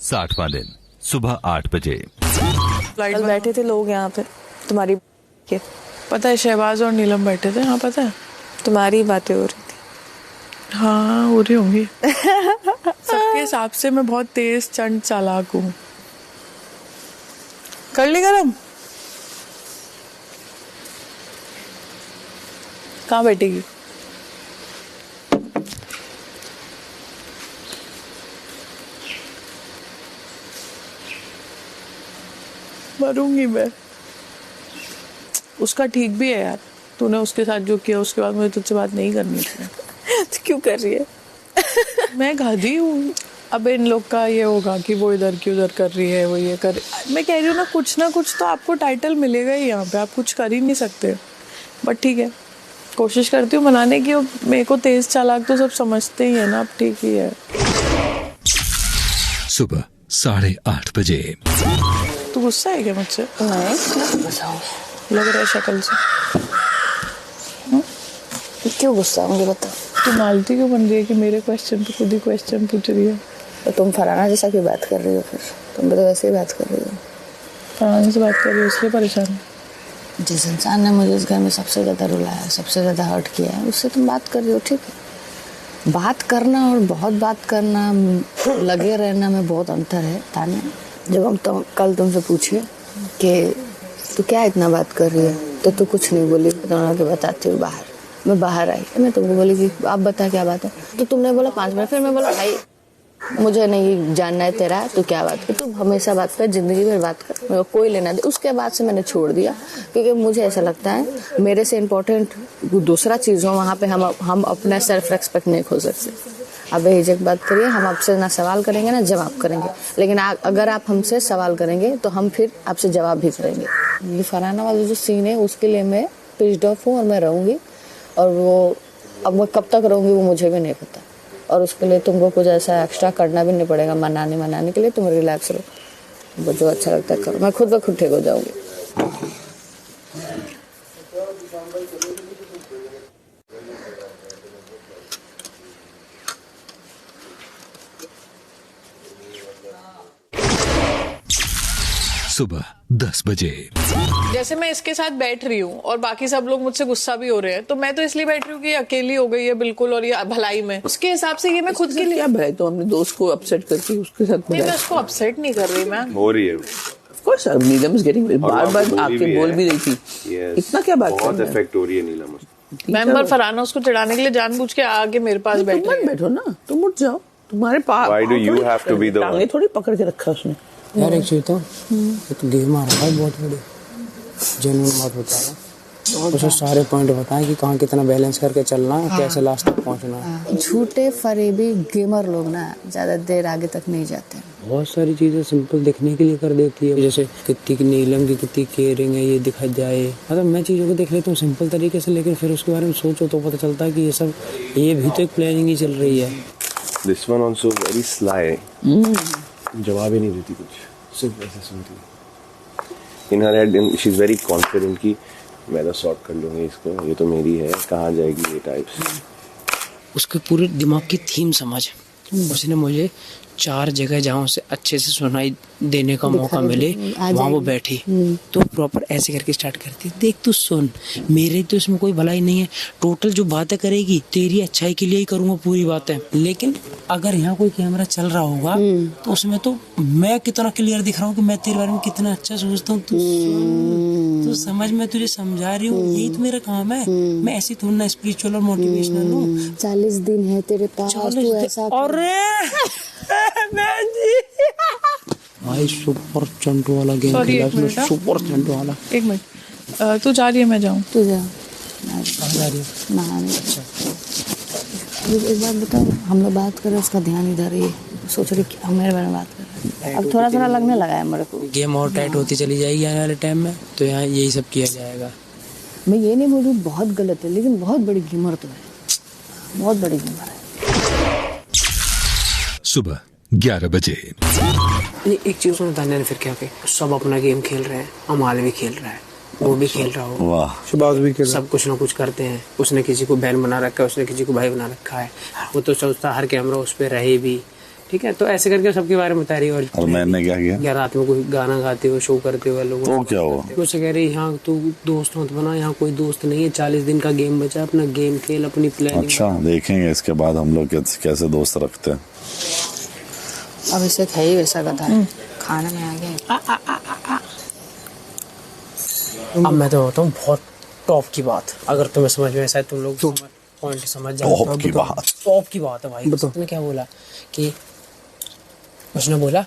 साठवां दिन सुबह 8 बजे। कल बैठे थे लोग यहाँ पे तुम्हारी के। पता है, शहबाज और नीलम बैठे थे। हाँ पता है, तुम्हारी बातें हो रही थी। हाँ हो रही होंगी। सबके हिसाब से मैं बहुत तेज चंड चालाक हूँ। कर ली गरम? कहाँ बैठेगी? मरूंगी मैं। उसका ठीक भी है यार, तूने उसके साथ जो किया उसके बाद मुझे तुझसे बात नहीं करनी थी। तो क्यों कर रही है? मैं गधी हूँ। अब इन लोग का ये होगा कि वो इधर की उधर कर रही है, वो ये कर। मैं कह रही हूँ ना कुछ तो आपको टाइटल मिलेगा ही यहाँ पे। आप कुछ कर ही नहीं सकते, बट ठीक है, कोशिश करती हूँ मनाने की। मेरे को तेज चालाक तो सब समझते ही है ना, अब ठीक ही है। सुबह 8:30 बजे। तू गुस्सा है क्या मुझसे? नहीं, लग रहा है शक्ल से। क्यों गुस्सा होंगे बता? तू मालती क्यों बन रही है कि मेरे क्वेश्चन पे खुद ही क्वेश्चन पूछ रही है? तो तुम फरहाना जैसा क्यों बात कर रही हो? फिर तुम भी तो वैसे ही बात कर रही हो। फरहाना से बात कर रही हो इसलिए परेशान है? जिस इंसान ने मुझे इस घर में सबसे ज़्यादा रुलाया, सबसे ज़्यादा हर्ट किया है, उससे तुम बात कर रही हो। ठीक है, बात करना और बहुत बात करना, लगे रहना में बहुत अंतर है तान्या। जब हम कल तुमसे पूछे कि तू क्या इतना बात कर रही है, तो तू कुछ नहीं बोली। दोनों के बताती हूँ बाहर। मैं बाहर आई, मैं तुमको बोली कि आप बता क्या बात है, तो तुमने बोला 5 मिनट। फिर मैं बोला भाई मुझे नहीं जानना है तेरा, तो क्या बात कर, तू हमेशा बात कर, जिंदगी भर बात कर, मेरे को कोई लेना दे। उसके बाद से मैंने छोड़ दिया, क्योंकि मुझे ऐसा लगता है मेरे से इम्पोर्टेंट दूसरा चीज़ हो, वहाँ पे हम अपना सेल्फ रेस्पेक्ट नहीं खो सकते। अब बेहिचक बात करिए, हम आपसे ना सवाल करेंगे ना जवाब करेंगे, लेकिन अगर आप हमसे सवाल करेंगे तो हम फिर आपसे जवाब भी करेंगे। ये फरहाना वाला जो सीन है उसके लिए मैं पिस्ड ऑफ हूँ और मैं रहूँगी, और वो अब मैं कब तक रहूँगी वो मुझे भी नहीं पता, और उसके लिए तुमको कुछ ऐसा एक्स्ट्रा करना भी नहीं पड़ेगा मनाने के लिए। तुम रिलैक्स रहो, वो जो अच्छा लगता है करो, मैं खुद ब खुद ठीक हो जाऊँगी। सुबह 10 बजे। जैसे मैं इसके साथ बैठ रही हूँ और बाकी सब लोग मुझसे गुस्सा भी हो रहे हैं, तो मैं तो इसलिए बैठ रही हूँ कि अकेली हो गई है बिल्कुल, और ये भलाई में, उसके हिसाब से ये मैं खुद के लिए क्या भलाई, तो हमने दोस्त को अपसेट करके उसके साथ नहीं, मैं उसको अपसेट नहीं कर रही, मैं हो रही है। Of course, Neelam is getting बार आके बोल भी रही थी, इतना क्या बात, बहुत इफेक्ट हो रही है नीलम। मेंबर फरहाना उसको चिढ़ाने के लिए जानबूझ के आके मेरे पास बैठो ना, तुम उठ जाओ, तुम्हारे पास Why do you have to be the one? थोड़ी पकड़ के रखा उसने। यार एक चीज तो गेम आ रहा है बहुत बड़ी, जेन्युइन बात बता रहा हूँ, उसे सारे पॉइंट बताएं कि कहाँ कितना बैलेंस करके चलना है, कैसे लास्ट तक पहुँचना है। झूठे फरेबी गेमर लोग ना ज्यादा देर आगे तक नहीं जाते। बहुत सारी चीजें सिंपल दिखने के लिए कर देती है, जैसे कितनी नीलम की कितनी केयरिंग है ये दिखा जाए, मतलब मैं चीज़ों को देख लेता हूँ सिंपल तरीके से, लेकिन फिर उसके बारे में सोचो तो पता चलता है कि ये सब ये भी तो एक प्लानिंग ही चल रही है। This one also very sly. जवाब ही नहीं देती कुछ, सिर्फ ऐसे सुनती है। In her head she is very confident कि मैं तो सॉर्ट कर लूँगी इसको, ये तो मेरी है, कहाँ जाएगी ये टाइप्स। उसके पूरे दिमाग की थीम समझ, उसने मुझे 4 जगह जहाँ उसे अच्छे से सुनाई देने का मौका मिले वहाँ वो बैठी, तो प्रॉपर ऐसे करके स्टार्ट करती है, देख तू सुन, मेरे तो इसमें कोई भलाई नहीं है, टोटल जो बातें करेगी तेरी अच्छाई के लिए ही करूँगा पूरी बातें, लेकिन अगर यहाँ कोई कैमरा चल रहा होगा तो उसमें तो मैं कितना क्लियर दिख रहा हूँ कि मैं तेरे बारे में कितना अच्छा सोचता हूँ, तू समझ, मैं तुझे समझा रही हूँ, यही तो मेरा काम है, मैं ऐसी थोड़ा ना स्पिरिचुअल और मोटिवेशनल हूँ। 40 दिन है तेरे पास, तू ऐसा भाई सुपर चंटू वाला गेम खेला उसने, सुपर चंटू वाला। एक मिनट, तू जा रही है मैं जाऊँ? तू जा। जा रही है? अच्छा एक बात बताओ, हम लोग बात कर रहे हैं उसका ध्यान इधर ही, सोच रही हम मेरे बारे में बात कर रहे हैं, अब थोड़ा थोड़ा लगने लगा है मेरे को। गेम और टाइट होती चली जाएगी आने वाले टाइम में, तो यहाँ यही सब किया जाएगा। मैं ये नहीं बोल रही बहुत गलत है, लेकिन बहुत बड़ी गेमर तो है, बहुत बड़ी गेमर है। सुबह 11 बजे। एक चीज सुनो तान्या ने फिर क्या कही, सब अपना गेम खेल रहे हैं, अमाल भी खेल रहा है, वो भी खेल रहा हो, वाह, शुभाष भी खेल, सब कुछ ना कुछ करते हैं, उसने किसी को बहन बना रखा है, उसने किसी को भाई बना रखा है, वो तो सोचता हर कैमरा उस पर रहे भी, ठीक है, तो ऐसे करके सबके बारे में बता रही है। और मैंने क्या किया, या रात में कोई गाना गाते हुए शो करते हुए लोगों तो क्या हुआ, कुछ कह रही यहाँ तू दोस्त मत बना, यहाँ कोई दोस्त नहीं है, 40 दिन का गेम बचा, अपना गेम खेल, अपनी प्लानिंग। अच्छा देखेंगे इसके बाद हम लोग कैसे दोस्त रखते हैं। अब इसे खाई वैसा गधा है, खाने में आ गया। अब मैं तो होता हूँ बहुत टॉप की बात, अगर तुम्हें समझ में ऐसा है, तुम लोग पॉइंट समझ जाओ। टॉप की बात है भाई। तुमने क्या बोला कि उसने बोला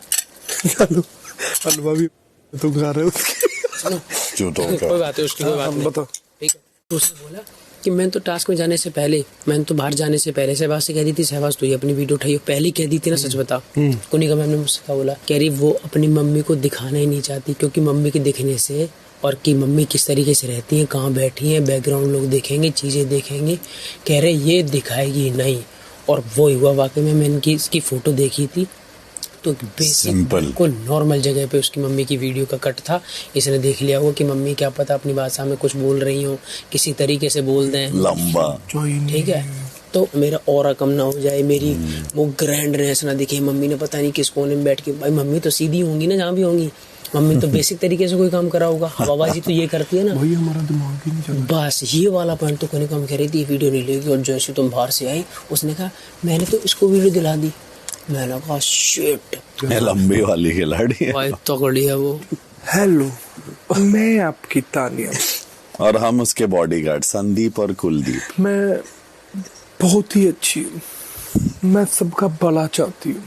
हलवा भी तुम खा रहे हो, कोई बात है उसकी, कोई बात नहीं, बताओ, ठीक है। तो उसने बोला कि मैं तो टास्क में जाने से पहले, मैं तो बाहर जाने से पहले सहवाज से कह दी थी, सहवाज तू ये अपनी वीडियो उठाई, पहले कह दी थी ना, सच बता। कोनिका मैम ने मुझसे क्या बोला, कह रही वो अपनी मम्मी को दिखाना ही नहीं चाहती, क्योंकि मम्मी के दिखने से, और कि मम्मी किस तरीके से रहती हैं, कहाँ बैठी हैं, बैकग्राउंड लोग देखेंगे, चीज़ें देखेंगे, कह रहे ये दिखाएगी नहीं, और वो हुआ। वाकई में मैंने इसकी फ़ोटो देखी थी, तो बेसिक बिल्कुल नॉर्मल जगह पे उसकी मम्मी की वीडियो का कट था, इसने देख लिया होगा कि मम्मी क्या पता अपनी बात सामने कुछ बोल रही हो, किसी तरीके से बोल दें लंबा, ठीक है, तो मेरा ऑरा कम ना हो जाए, मेरी वो ग्रैंडनेस ना दिखे, मम्मी ने पता नहीं किस कोने में बैठ के, भाई मम्मी तो सीधी होंगी ना जहाँ भी होंगी, मम्मी तो बेसिक तरीके से कोई काम करा होगा, हवाबाजी तो ये करती है ना, भाई हमारा दिमाग ही नहीं चलता। बस ये वाला पॉइंट तो कोई काम कह रही थी, वीडियो नहीं लेगी, और जैसे तुम बाहर से आई, उसने कहा मैंने तो इसको वीडियो दिला दी, मैंने कहा शिट, लंबी वाली खिलाड़ी है, भाई तगड़ी है वो। हेलो, मैं आपकी तानिया, और हम उसके बॉडीगार्ड संदीप और कुलदीप। मैं बहुत ही अच्छी हूँ, मैं सबका भला चाहती हूँ,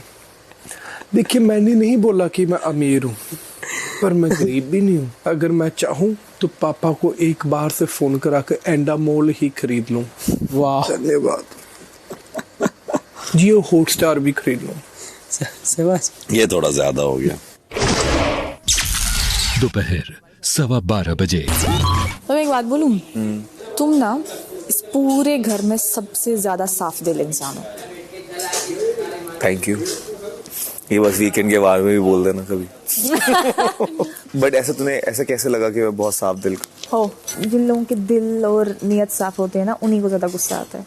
देखिए मैंने नहीं बोला कि मैं अमीर हूँ, पर मैं गरीब भी नहीं हूँ। अगर मैं चाहूँ तो पापा को एक बार से फोन करा के एंडामोल ही खरीद लूँ। वाह, धन्यवाद। जियो हॉटस्टार भी खरीद लूँ। ये थोड़ा ज्यादा हो गया। दोपहर 12:15 बजे। तो मैं एक बात बोलूं, तुम ना इस पूरे घर में सबसे ज्यादा साफ दिल इंसान हो। Thank you. ये बस वीकेंड के बारे में भी बोल देना कभी। बट ऐसा तुम्हें ऐसा कैसे लगा कि मैं बहुत साफ दिल हो? जिन लोगों के दिल और नियत साफ होते हैं ना, उन्हीं को ज्यादा गुस्सा आता है।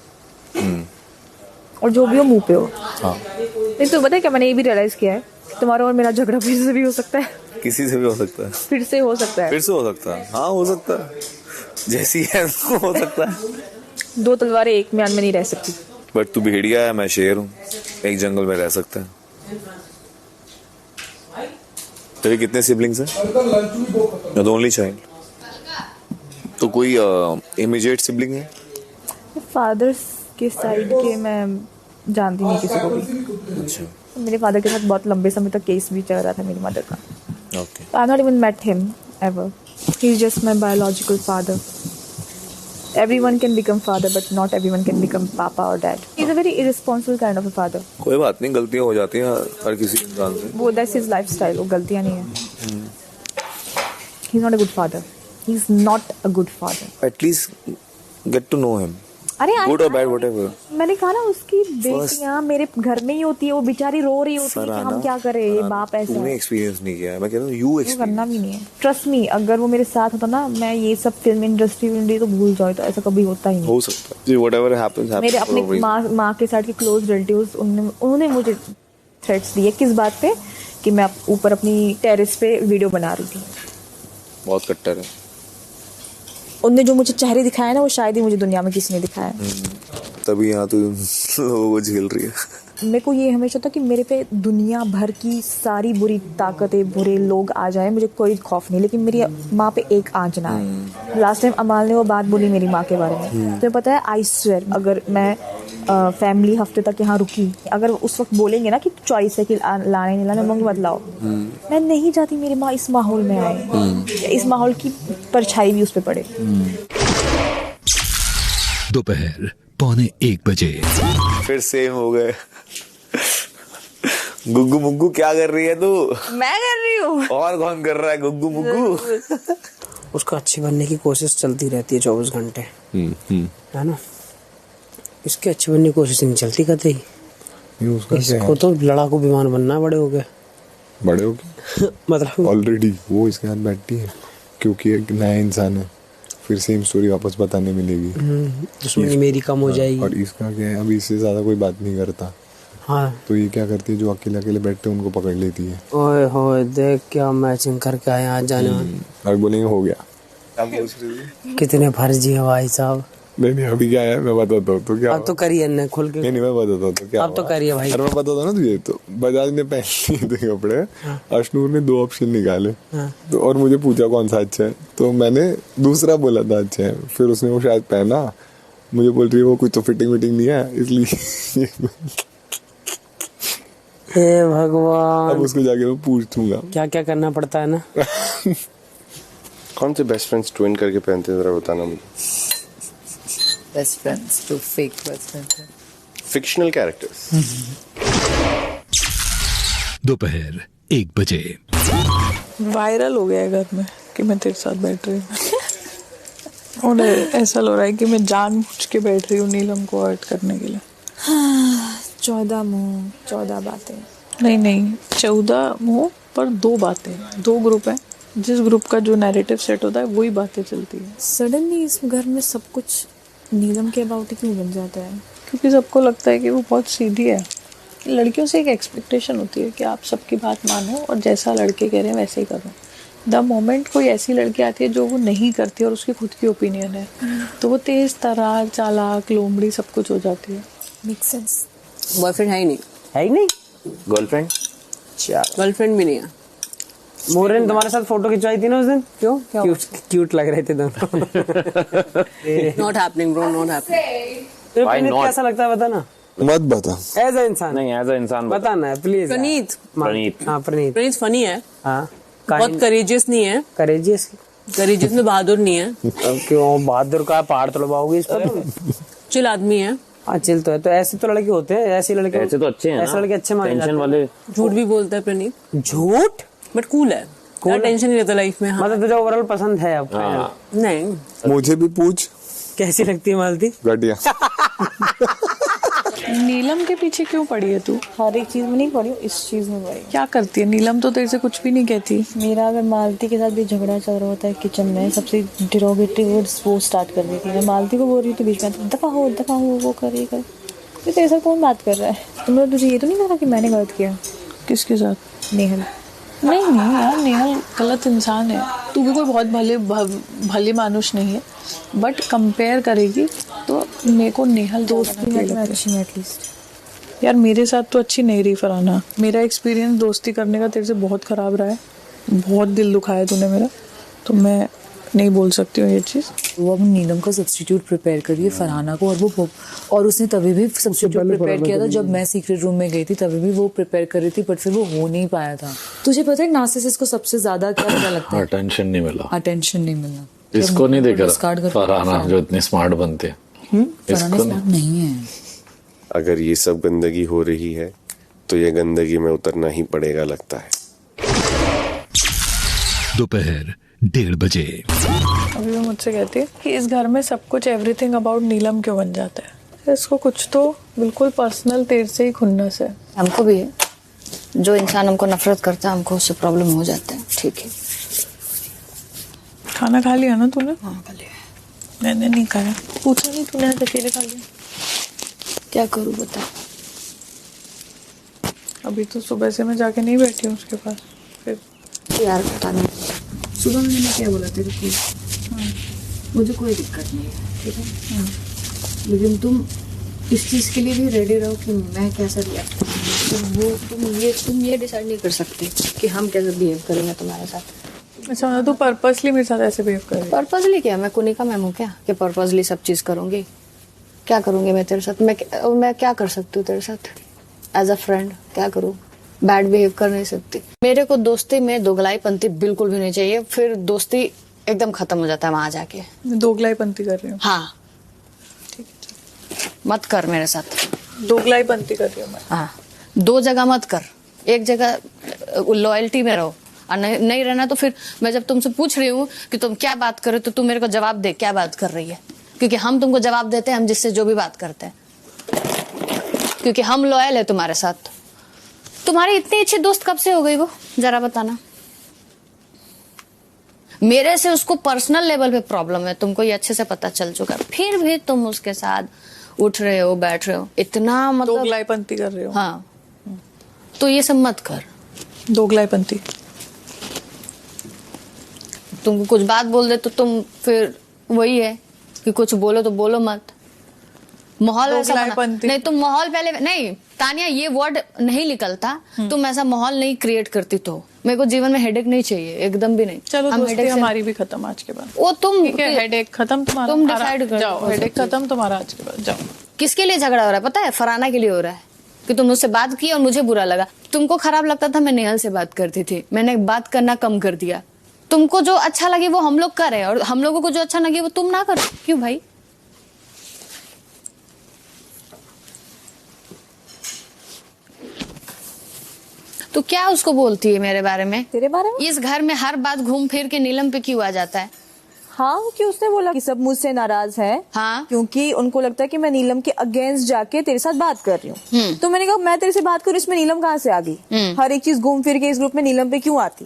और जो भी हो मुंह पे हो। हाँ। नहीं तो पता है क्या, मैंने ये भी रियलाइज किया है, तुम्हारा और मेरा झगड़ा फिर से भी हो सकता है। किसी से भी हो सकता है। फिर से हो सकता है। फिर से हो सकता है। हाँ हो सकता है, जैसी है हो सकता है। दो तलवारें एक म्यान में नहीं रह सकती। बट तू भेड़िया है, मैं शेर हूँ, एक जंगल में रह सकता है। तेरे कितने सिबलिंग्स हैं? Only child. तो कोई इमीडिएट सिबलिंग है? फादर के साइड के मैं जानती नहीं किसी को भी। अच्छा। मेरे फादर के साथ बहुत लंबे समय तक केस भी चल रहा था मेरी मदर का। Okay. I not even met him ever. He's just my biological father. Everyone can become father, but not everyone can become papa or dad. He's a very irresponsible kind of a father. कोई बात नहीं, गलतियां हो जाती हैं हर किसी इंसान से। वो that's his lifestyle, वो गलतियां नहीं है। He's not a good father. He's not a good father. At least get to know him. अरे Good or bad, whatever. मैंने कहा ना, उसकी बेटियां मेरे घर में ही होती है, वो बेचारी रो रही होती है कि हम क्या करें, ये बाप ऐसा है। तूने एक्सपीरियंस नहीं किया है, मैं कह रहा हूँ यू एक्सपीरियंस करना भी नहीं है। ट्रस्ट मी, अगर वो मेरे साथ होता ना, मैं ये सब फिल्म इंडस्ट्री तो भूल जाओ, तो ऐसा कभी होता ही नहीं। हो सकता है। Whatever happens happens. मेरे अपने माँ के साथ के क्लोज रिलेटिव्स, उन्होंने मुझे थ्रेट्स दिए। किस बात पे? कि मैं ऊपर अपनी टेरेस पे वीडियो बना रही थी। बहुत कट्टर है। उनने जो मुझे चेहरे दिखाया ना, वो शायद ही मुझे दुनिया में किसी ने दिखाया। तभी यहाँ तो लोगों को झेल रही है। मेरे को ये हमेशा था कि मेरे पे दुनिया भर की सारी बुरी ताकतें, बुरे लोग आ जाए, मुझे कोई खौफ नहीं, लेकिन मेरी माँ पे एक आंच ना आए। लास्ट टाइम अमाल ने वो बात बोली मेरी माँ के बारे में, तो पता है, आई स्वेयर, अगर मैं फैमिली हफ्ते तक यहाँ रुकी, अगर उस वक्त बोलेंगे ना कि चॉइस है कि लाने नहीं लाने, मंग मत लाओ, मैं नहीं चाहती मेरी माँ इस माहौल में आए, इस माहौल की परछाई भी उस पर पड़े। दोपहर 12:45 बजे। फिर सेम हो गए। गुग्गू मुग्गू क्या कर रही है तू? मैं कर रही हूँ। और कौन कर रहा है? गुग्गू मुग्गू। उसको अच्छी बनने की कोशिश चलती रहती है 24 घंटे, है ना? इसके अच्छी बनने की कोशिश नहीं चलती कतई। इसको तो लड़ाकू विमान बनना है बड़े हो गए। बड़े हो गए मतलब ऑलरेडी वो इसके साथ बैठती है, क्योंकि एक नया इंसान है, फिर सेम स्टोरी वापस बताने मिलेगी। दुश्मनी मेरी कम हो जाएगी। और इसका क्या है, अभी इससे ज्यादा कोई बात नहीं करता। हाँ। तो ये क्या करती है, जो अकेले अकेले बैठते हैं उनको पकड़ लेती है। ओए होए, देख क्या मैचिंग करके आए आज जाने वाले। और बोलेंगे हो गया। कितने फर्जी है भाई साहब। नहीं अभी क्या है मैं बताता हूँ। तो क्या अब तो करिए ना खुल के। नहीं मैं बताता हूँ तो क्या। अब तो करिए भाई। अरे मैं बताता ना तुझे, तो बजाज ने पहन लिए थे कपड़े। अशनूर ने 2 ऑप्शन निकाले, तो और मुझे पूछा कौन सा अच्छा है, तो मैंने दूसरा बोला था अच्छा है। फिर उसने वो शायद पहना, मुझे बोल रही है वो कोई तो फिटिंग नहीं है, इसलिए हे भगवान। अब उसको जाके मैं पूछूंगा क्या क्या करना पड़ता है ना। कौन से बेस्ट फ्रेंड्स ट्विन करके पहनते हैं, जरा बताना मुझे। Best friends to fake best friends, fictional characters. दोपहर 1 बजे। वायरल हो गया है घर में कि मैं तेरे साथ बैठ रही हूँ, और ऐसा हो रहा है कि मैं जानबूझ के बैठ रही हूँ नीलम को हर्ट करने के लिए। 14 मुंह 14 बातें। नहीं 14 मुंह पर 2 बातें। 2 ग्रुप हैं, जिस ग्रुप का जो नैरेटिव सेट होता है वही बातें चलती है। सडनली इस घर में सब कुछ नीलम के अबाउट ही क्यों बन जाता है? क्योंकि सबको लगता है कि वो बहुत सीधी है। लड़कियों से एक एक्सपेक्टेशन होती है कि आप सबकी बात मानो और जैसा लड़के कह रहे हैं वैसे ही करो। द मोमेंट कोई ऐसी लड़की आती है जो वो नहीं करती और उसकी खुद की ओपिनियन है, तो वो तेज तरार, चालाक, लोमड़ी सब कुछ हो जाती है। Make sense. बॉयफ्रेंड है ही नहीं? है ही नहीं। गर्लफ्रेंड? गर्लफ्रेंड भी नहीं है। मोरे ने तुम्हारे साथ फोटो खिंचवाई थी ना उस दिन, क्यों? क्यूट लग रहे थे दोनों। Not happening bro, not happening. कैसा लगता है बता ना। मत बता। एज अ इंसान नहीं, एज अ इंसान बताना है प्लीज। प्रणीत हाँ प्रणीत फनी है, हाँ बहुत करेजियस नहीं है, करेजियस में बहादुर नहीं है, क्यों बहादुर का पहाड़ तोड़वाओगे इस पर? चिल आदमी है। हाँ चिल तो है, तो ऐसे तो लड़के होते हैं, ऐसे लड़के ऐसे तो अच्छे हैं, ऐसे लड़के अच्छे माने जाते हैं। वाले झूठ भी बोलता है प्रणीत, झूठ बट कूल है, कोई टेंशन नहीं रहता लाइफ में। हाँ। मतलब तुझे ओवरऑल पसंद है अब? नहीं, मुझे भी पूछ कैसी लगती है मालती? घटिया। नीलम के पीछे क्यों पड़ी है तू? हर एक चीज में नहीं पड़ी हूँ, इस चीज में पड़ी। क्या करती है नीलम? तो तेरे से कुछ भी नहीं कहती। मेरा अगर मालती के साथ भी झगड़ा चल रहा होता है किचन में, सबसे डिरोगेटिव वर्ड्स वो स्टार्ट कर देती है। मैं मालती को बोल रही थी बीच में, दफा हो वो कर ये कर। तो तेरे साथ कौन बात कर रहा है? तुझे ये तो नहीं लगा कि मैंने गलत किया? किसके साथ? नेहल। नहीं यार, नेहल गलत इंसान है। तू भी कोई बहुत भले मानुष नहीं है, बट कंपेयर करेगी तो मेरे को नेहल दोस्ती में अच्छी है एटलीस्ट। यार मेरे साथ तो अच्छी नहीं रही फरहाना। मेरा एक्सपीरियंस दोस्ती करने का तेरे से बहुत खराब रहा है, बहुत दिल दुखाया तूने मेरा, तो मैं नहीं बोल सकती हूँ ये चीज़। वो अब नीलम का सब्स्टिट्यूट प्रिपेयर करिए फरहाना को, और उसने तभी भी सब्स्टिट्यूट प्रिपेयर किया था जब मैं सीक्रेट रूम में गई थी, तभी भी वो प्रिपेयर कर रही थी, बट फिर वो हो नहीं पाया था। तुझे पता है नार्सिसिस्ट को सबसे ज्यादा क्या लगता है? अटेंशन नहीं मिला। अटेंशन नहीं मिलना। इसको नहीं देख रहा फरहाना जो इतनी स्मार्ट बनते हैं। फरहाना स्मार्ट नहीं है। अगर ये सब गंदगी हो रही है तो ये गंदगी में उतरना ही पड़ेगा लगता है। दोपहर 1:30 बजे। अभी वो मुझसे कहती है कि इस घर में सब कुछ एवरीथिंग अबाउट नीलम क्यों बन जाता है? इसको कुछ तो बिल्कुल पर्सनल तेरे से ही खुन्नस है। हमको भी है, जो इंसान हमको नफरत करता है हमको उससे प्रॉब्लम हो जाता है। ठीक है, खाना खा लिया ना तूने? हाँ खा लिया। मैंने नहीं खाया, पूछा नहीं तूने, अकेले खा लिया। क्या करूँ बता। अभी तो सुबह से मैं जाके नहीं बैठी हूँ उसके पास। फिर यार पता नहीं सुबह मैंने क्या बोला तेरे को? मुझे कोई दिक्कत नहीं है, ठीक है, लेकिन तुम इस चीज़ के लिए भी रेडी रहो कि मैं कैसा रिएक्ट करूँ। वो तुम ये डिसाइड नहीं कर सकते कि हम कैसे बिहेव करेंगे तुम्हारे साथ। अच्छा, तो पर्पसली मेरे साथ ऐसे बिहेव कर रही है? पर्पसली क्या, मैं कुनिका मैम हूँ क्या कि पर्पसली सब चीज़ करूँगी? क्या करूँगी मैं तेरे साथ? मैं क्या कर सकती हूँ तेरे साथ एज अ फ्रेंड? क्या करूँ? बैड बिहेव कर नहीं सकती। मेरे को दोस्ती में दोगलाईपंथी बिल्कुल भी नहीं चाहिए, फिर दोस्ती एकदम खत्म हो जाता है वहां जाके। दोगलाईपंथी कर रही हूँ? हाँ ठीक है, मत कर मेरे साथ दोगलाईपंथी कर रही हूँ मैं। हाँ, दो जगह मत कर, एक जगह लॉयल्टी में रहो, और नहीं रहना तो फिर मैं जब तुमसे पूछ रही हूँ कि तुम क्या बात कर रहे हो तो तुम मेरे को जवाब दे क्या बात कर रही है, क्योंकि हम तुमको जवाब देते हैं हम जिससे जो भी बात करते हैं, क्योंकि हम लॉयल है तुम्हारे साथ। तुम्हारी इतनी अच्छी दोस्त कब से हो गई वो, जरा बताना। मेरे से उसको पर्सनल लेवल पे प्रॉब्लम है, तुमको ये अच्छे से पता चल चुका है, फिर भी तुम उसके साथ उठ रहे हो बैठ रहे हो, इतना मतलब दोगलाईपंथी कर रहे हो। हाँ, तो ये सब मत कर। दोगलाईपंथी, तुमको कुछ बात बोल दे तो तुम फिर वही है कि कुछ बोलो तो बोलो मत। माहौल ऐसा नहीं, तुम माहौल पहले नहीं तानिया, ये वर्ड नहीं निकलता, तुम ऐसा माहौल नहीं क्रिएट करती तो मेरे को जीवन में हेडेक नहीं चाहिए, एकदम भी नहीं। चलो दोस्ती हमारी भी खत्म आज के बाद। वो तुम हेडेक खत्म तुम्हारा, तुम डिसाइड कर जाओ। हेडेक खत्म तुम्हारा आज के बाद, जाओ। किसके लिए झगड़ा हो रहा है पता है? फरहाना के लिए हो रहा है कि तुम मुझसे बात की और मुझे बुरा लगा। तुमको खराब लगता था मैं नेहल से बात करती थी, मैंने बात करना कम कर दिया। तुमको जो अच्छा लगे वो हम लोग करें और हम लोगों को जो अच्छा लगे वो तुम ना करो। क्यों भाई? तो क्या उसको बोलती है मेरे बारे में? तेरे बारे में? इस घर में हर बात घूम फिर के नीलम पे क्यों आ जाता है? हाँ, कि उसने बोला कि सब मुझसे नाराज हैं। हाँ, क्योंकि उनको लगता है कि मैं नीलम के अगेंस्ट जाके तेरे साथ बात कर रही हूँ। तो मैंने कहा मैं तेरे से बात करूँ, इसमें नीलम कहाँ से आ गई? हर एक चीज घूम फिर के इस ग्रुप में नीलम पे क्यों आती?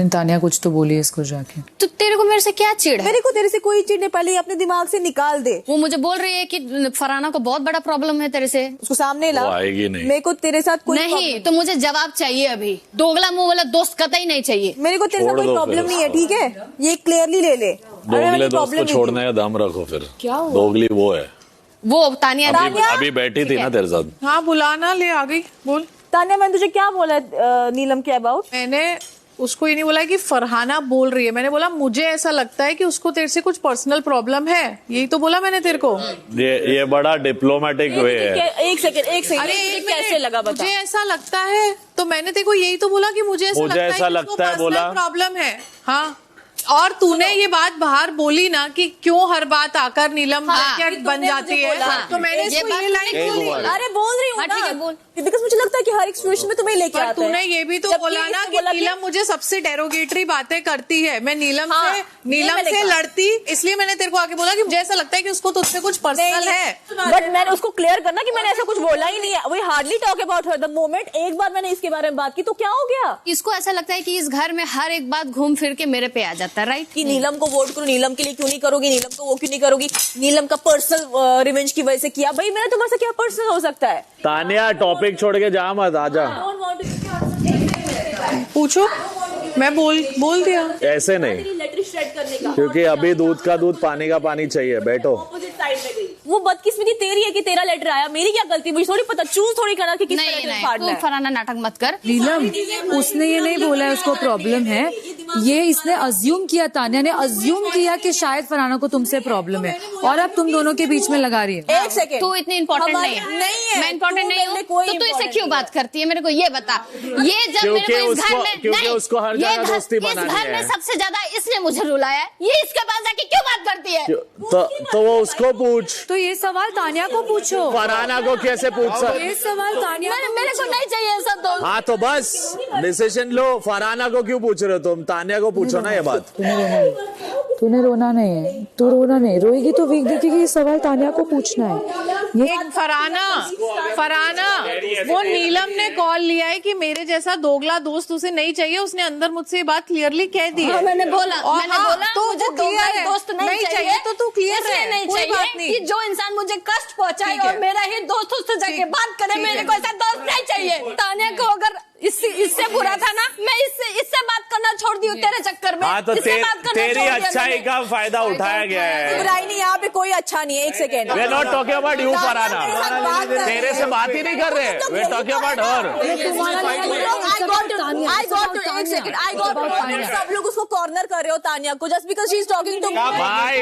तानिया कुछ तो बोली इसको जाके। तो तेरे को मेरे से क्या चिढ़ है? मेरे को तेरे से कोई चिढ़ नहीं, पहले अपने दिमाग से निकाल दे। वो मुझे बोल रही है कि फरहाना को बहुत बड़ा प्रॉब्लम है तेरे से, उसको सामने ला। आएगी नहीं। मेरे को तेरे साथ कोई नहीं, तो मुझे जवाब चाहिए अभी। दोगला मुंह वाला दोस्त कतई नहीं चाहिए। मेरे को तेरे साथ कोई प्रॉब्लम नहीं है, ठीक है? ये क्लियरली ले ले। दोगले दोस्त को छोड़ने का दम रखो फिर। क्या दोगली वो है, वो तानिया अभी बैठी थी ना तेरे साथ। हाँ बुलाना, ले आ गई, बोल। तानिया मैंने तुझे क्या बोला नीलम के अबाउट? मैंने उसको ये नहीं बोला कि फरहाना बोल रही है, मैंने बोला मुझे ऐसा लगता है कि उसको तेरे से कुछ पर्सनल प्रॉब्लम है, यही तो बोला मैंने तेरे को। ये बड़ा डिप्लोमेटिक वे है। एक सेकंड अरे कैसे लगा बता? मुझे ऐसा लगता है तो मैंने तेरे को यही तो बोला कि मुझे ऐसा लगता है बोला प्रॉब्लम है। हाँ, और तूने ये बात बाहर बोली ना कि क्यों हर बात आकर नीलम क्या बन जाती है, तो मैंने इसको ये लाइन बोली। अरे बोल रही हूँ ना, बिकॉज मुझे लगता है कि हर एक सिचुएशन में तुम्हें लेके आता है। तूने ये भी तो बोला ना कि नीलम मुझे सबसे डेरोगेटरी बातें करती है, मैं नीलम से लड़ती, इसलिए मैंने तेरे को आके बोला कि मुझे ऐसा लगता है कि उसको तुझसे कुछ पर्सनल है। बट मैंने उसको क्लियर करना कि मैंने ऐसा कुछ बोला ही नहीं है। We hardly talk about her the moment. एक बार मैंने इसके बारे में बात की तो क्या हो गया? इसको ऐसा लगता है कि इस घर में हर एक बात घूम फिर के मेरे पे आ जाता है, राइट? कि नीलम को वोट करो, नीलम के लिए क्यों नहीं करोगी, नीलम को वो क्यों नहीं करोगी, नीलम का पर्सनल रिवेंज की वजह से किया। भाई मेरा तुम्हारे से क्या पर्सनल हो सकता है? तानिया टॉपिक छोड़ के जा मत, आजा। पूछो, मैं बोल दिया। ऐसे नहीं, क्योंकि अभी दूध का दूध पानी का पानी चाहिए। बैठो। वो बदकिस्मती तेरी है कि तेरा लेटर आया, मेरी क्या गलती? मुझे थोड़ी पता, चूज थोड़ी करना कि किसका लेटर फाड़ना है। फराना नाटक मत कर। नीलम, उसने ये नहीं बोला है उसको प्रॉब्लम है, ये इसने अज्यूम किया, तानिया ने अज्यूम किया कि शायद फराना को तुमसे प्रॉब्लम है, और अब तुम दोनों के बीच में लगा रही है। एक सेकंड, तू इतनी इम्पोर्टेंट नहीं है। मैं इम्पोर्टेंट नहीं हूँ तो तू इसे क्यों बात करती है? मेरे को ये बता। ये जब मेरे को इस घर में क्योंकि उसको हर जगह दोस्ती बनानी है। इस घर में सबसे ज्यादा इसने मुझे रुलाया है, ये इसके पास जाके क्यों बात करती है? तो वो उसको पूछ। तो ये सवाल तानिया को पूछो। फरहाना को कैसे पूछ सकते? ये सवाल तानिया मेरे को नहीं चाहिए सब दोस्त। हाँ तो बस डिसीजन लो। फरहाना को क्यों पूछ रहे हो तुम? तानिया को पूछो ना ये बात। तूने रोना नहीं है, तू रोना नहीं, रोएगी तो वीक देखेगी। ये सवाल तानिया को पूछना है। ये फरहाना वो नीलम ने कॉल लिया है कि मेरे जैसा दोगला दोस्त उसे नहीं चाहिए, उसने अंदर मुझसे ये बात क्लियरली कह दी है। मैंने बोला तो मुझे क्लियर है, दोस्त नहीं चाहिए तो तू क्लियर है, नहीं कोई बात चाहिए कि जो इंसान मुझे कष्ट पहुंचाए और मेरा ही दोस्त उससे जाके बात करे, मेरे को ऐसा दोस्त नहीं चाहिए। तानिया को अगर इससे बुरा था ना, मैं इससे बात करना छोड़ दी हूँ तेरे चक्कर में। हाँ तो तेरी अच्छाई का फायदा उठाया गया है। बुराई नहीं, यहाँ पे कोई अच्छा नहीं है। एक second, way not talking about you Farhana, तेरे से बात ही नहीं कर रहे, वे टॉकिंग अबाउट हर। सब लोग उसको कॉर्नर कर रहे हो तानिया को, just because she is talking to. भाई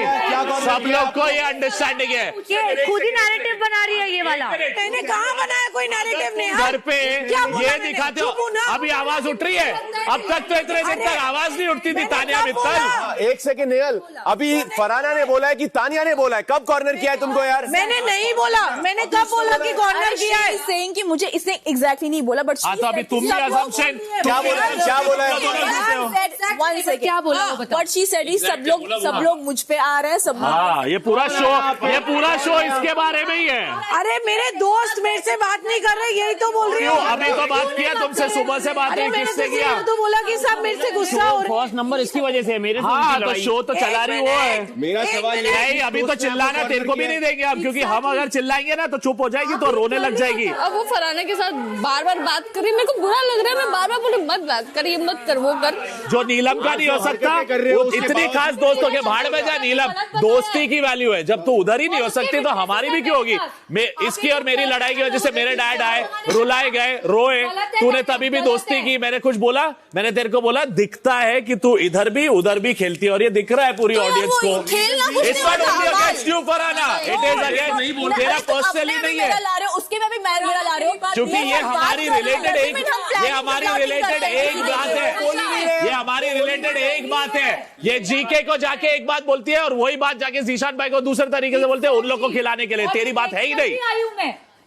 सब लोग को ये अंडरस्टैंडिंग है, खुद ही नैरेटिव बना रही है ये वाला। मैंने कहाँ बनाया? कोई नैरेटिव नहीं। घर पे ये दिखाते हो। अभी आवाज उठ रही है, अब तक तो इतने दिन तक आवाज नहीं उठती थी तानिया मित्तल। एक सेकंड नेहल, अभी फरहाना ने बोला है कि तानिया ने बोला है? कब कॉर्नर किया है तुमको यार? मैंने नहीं बोला, मैंने कब बोला कि कॉर्नर किया है? सेइंग कि मुझे इसने एग्जैक्टली नहीं बोला, बट हाँ तो अभी तुम भी असम्पशन क्या बोला है? क्या बोला है? क्या बोला? बट शी सेड इज सब लोग मुझ पे आ रहे हैं सब। हाँ ये पूरा शो इसके बारे में ही है। अरे मेरे दोस्त मेरे से बात नहीं कर रहे, यही तो बोल रही हूँ। अभी तो बात किया तुमसे, सुबह से बात नहीं, किससे किया? तो बोला कि सब मेरे से गुस्सा हो रहे। फर्स्ट नंबर इसकी वजह से मेरे। हाँ तो शो तो चला रही वो है। मेरा सवाल नहीं, अभी तो चिल्लाना तेरे को भी नहीं देंगे अब, क्योंकि हम अगर चिल्लाएंगे ना तो चुप हो जाएगी, तो रोने लग जाएगी। अब वो फरहाना के साथ बार बार बात कर रही, मेरे को बुरा लग रहा है। मैं बार बार बोलूं मत बात कर, ये मत कर, वो कर। जो नीलम का नहीं हो सकता, इतनी खास दोस्तों के भाड़ में जा। नीलम, दोस्ती की वैल्यू है, जब तू उधर ही नहीं हो सकती तो हमारी भी क्यों होगी? इसकी और मेरी लड़ाई की वजह से मेरे डैड आए, रुलाए गए, रोए, तूने तभी भी दोस्ती की। मैंने कुछ बोला? मैंने तेरे को बोला दिखता है कि तू इधर भी उधर भी खेलती है, और ये दिख रहा है पूरी ऑडियंस को। It's not only against you Farhana, it is against तेरा पर्सनली नहीं है, उसके में भी मैं मेरा ला रही हूँ, क्योंकि ये हमारी रिलेटेड एक बात है। ये हमारी रिलेटेड एक बात है। ये जीके को जाके एक बात बोलती है और वही बात जाके जीशान भाई को दूसरे तरीके से बोलते हैं उन लोग को खिलाने के लिए। तेरी बात है ही नहीं,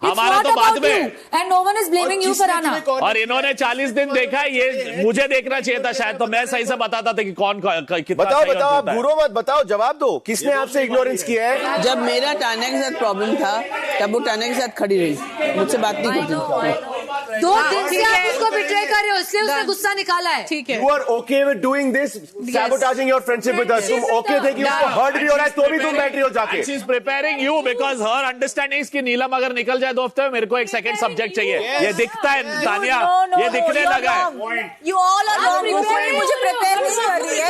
हमारा तो बाद में। And no one is blaming you Farhana. और इन्होंने 40 दिन देखा, ये मुझे देखना चाहिए था शायद, तो मैं सही से बताता था कि कौन कितना। बताओ, आप बुरो मत बताओ, जवाब दो। किसने आपसे इग्नोरेंस किया है? जब मेरा तानिया के साथ प्रॉब्लम था तब वो तानिया के साथ खड़ी रही, मुझसे बात नहीं करती। 2 दिन से आप उसको बिट्रे कर रहे हो, इसलिए उसने गुस्सा निकाला है। ठीक है, You are okay with doing this, sabotaging your friendship with us. तुम ओके थे कि उसको हर्ट भी हो रहा है तो भी तुम बैठ रही हो जाके। She is preparing you because her understanding is कि नीलम अगर निकल जाए 2 हफ्ते में, मेरे को एक सेकंड सब्जेक्ट चाहिए। ये दिखता है तानिया, ये दिखने लगा है। You all are wrong. मुझे प्रिपेयर नहीं कर रही है।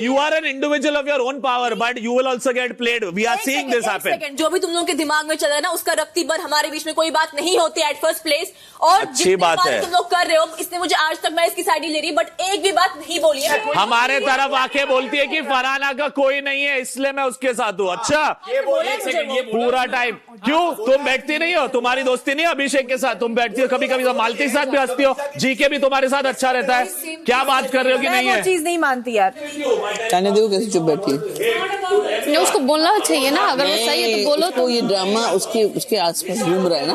You are an individual of your own power, but you will also get played. We are seeing this happen. जो भी तुम लोगों के दिमाग में चल रहा है ना, उसका रत्ती भर हमारे बीच में कोई बात नहीं होती एट फर्स्ट प्लेस। और अच्छी बात है। तुम लोग कर रहे हो, इसने मुझे आज तक, मैं इसकी साइड नहीं ले रही, बट एक भी बात नहीं बोली है। हमारे तरफ आके बोलती है कि फरहाना का कोई नहीं है इसलिए मैं उसके साथ हूँ। अच्छा, पूरा टाइम क्यों तुम बैठती नहीं हो? तुम्हारी दोस्ती नहीं है अभिषेक के साथ? तुम बैठती हो कभी कभी, तो मालती के साथ भी हंसती हो, जीके भी तुम्हारे साथ अच्छा रहता है। क्या बात कर रहे हो कि नहीं है? चीज नहीं मानती यार। कहने दो कैसे चुप बैठी है। उसको बोलना चाहिए ना, अगर वो सही है तो बोलो। तो ये ड्रामा उसके आसपास घूम रहा है ना।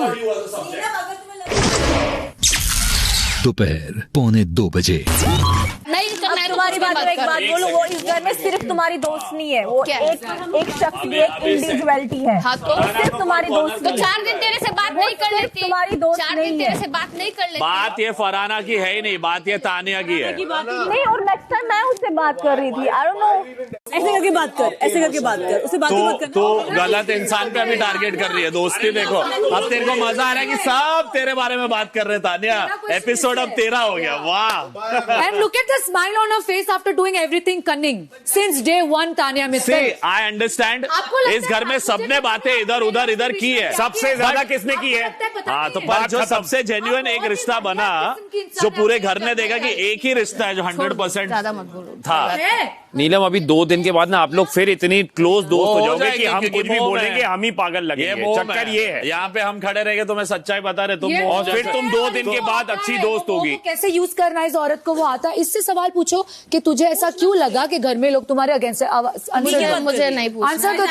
दोपहर 1:45 नहीं करना है तो तुम्हारी बात एक बात बोलो, वो इस घर में सिर्फ तुम्हारी दोस्त नहीं है, वो एक शख्स भी एक इंडिविजुअलिटी है। हाँ तो सिर्फ तुम्हारी दोस्त। तो 4 दिन तेरे से बात नहीं कर लेती, तुम्हारी दोस्त 4 दिन तेरे से बात नहीं कर लेती। बात ये फरहाना की है ही नहीं, बात ये तानिया की है। नहीं, और नेक्स्ट टाइम मैं उससे बात कर रही थी, आई डोंट नो, ऐसे करके बात कर, ऐसे करके बात कर, उससे बात कर। तो गलत इंसान पे अभी टारगेट कर रही है। दोस्ती देखो, अब तेरे को मजा आ रहा है कि सब तेरे बारे में बात कर रहे हैं तानिया। एपिसोड अब तेरा हो गया। वाह। And look at the smile on her face after doing everything cunning since day one, Tanya Mittal. See, I understand. इस घर में सबने बातें इधर की है। सबसे ज्यादा किसने की है? हाँ, तो पर जो सबसे जेन्युइन एक रिश्ता बना, जो पूरे घर ने देखा कि एक ही रिश्ता है जो 100% था। नीलम, अभी 2 दिन के बाद ना आप लोग फिर इतनी क्लोज दोस्त हो जाओगे कि हम कुछ भी मोह बोलेंगे हम ही पागल लगेंगे। चक्कर ये है, यहाँ पे हम खड़े रहेंगे तो मैं सच्चाई बता रहे तुम, और फिर तुम 2 दिन के बाद अच्छी दोस्त होगी। कैसे यूज करना है इस औरत को, वो आता है। इससे सवाल पूछो कि तुझे ऐसा क्यों लगा कि घर में लोग तुम्हारे अगेंस्ट है। मुझे नहीं पूछना। आंसर तो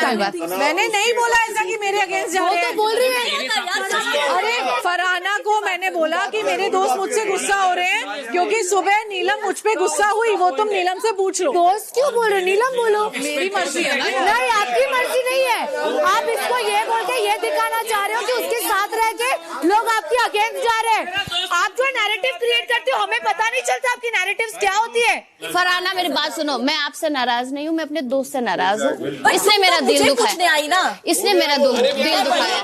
मैंने नहीं बोला ऐसा कि मेरे अगेंस्ट जा रहे हैं। बोल रही है। अरे फरहाना को मैंने बोला कि मेरे दोस्त मुझसे गुस्सा हो रहे हैं क्योंकि सुबह नीलम मुझ पे गुस्सा हुई, वो तुम नीलम से पूछ लो। दोस्त क्यों बोल रहे? नीलम बोलो। मेरी मर्जी है ना। नहीं, आपकी मर्जी नहीं है। आप इसको ये बोल के ये दिखाना चाह रहे हो कि उसके साथ रह के लोग आपके अगेंस्ट जा रहे हैं। आप जो नैरेटिव क्रिएट करते हो, हमें पता नहीं चलता आपकी नैरेटिव्स क्या होती है। फरहाना मेरी बात सुनो, मैं आपसे नाराज नहीं हूँ, मैं अपने दोस्त से नाराज हूँ। इसने मेरा दिल दुखाया। आई ना, इसने मेरा दिल दुखाया।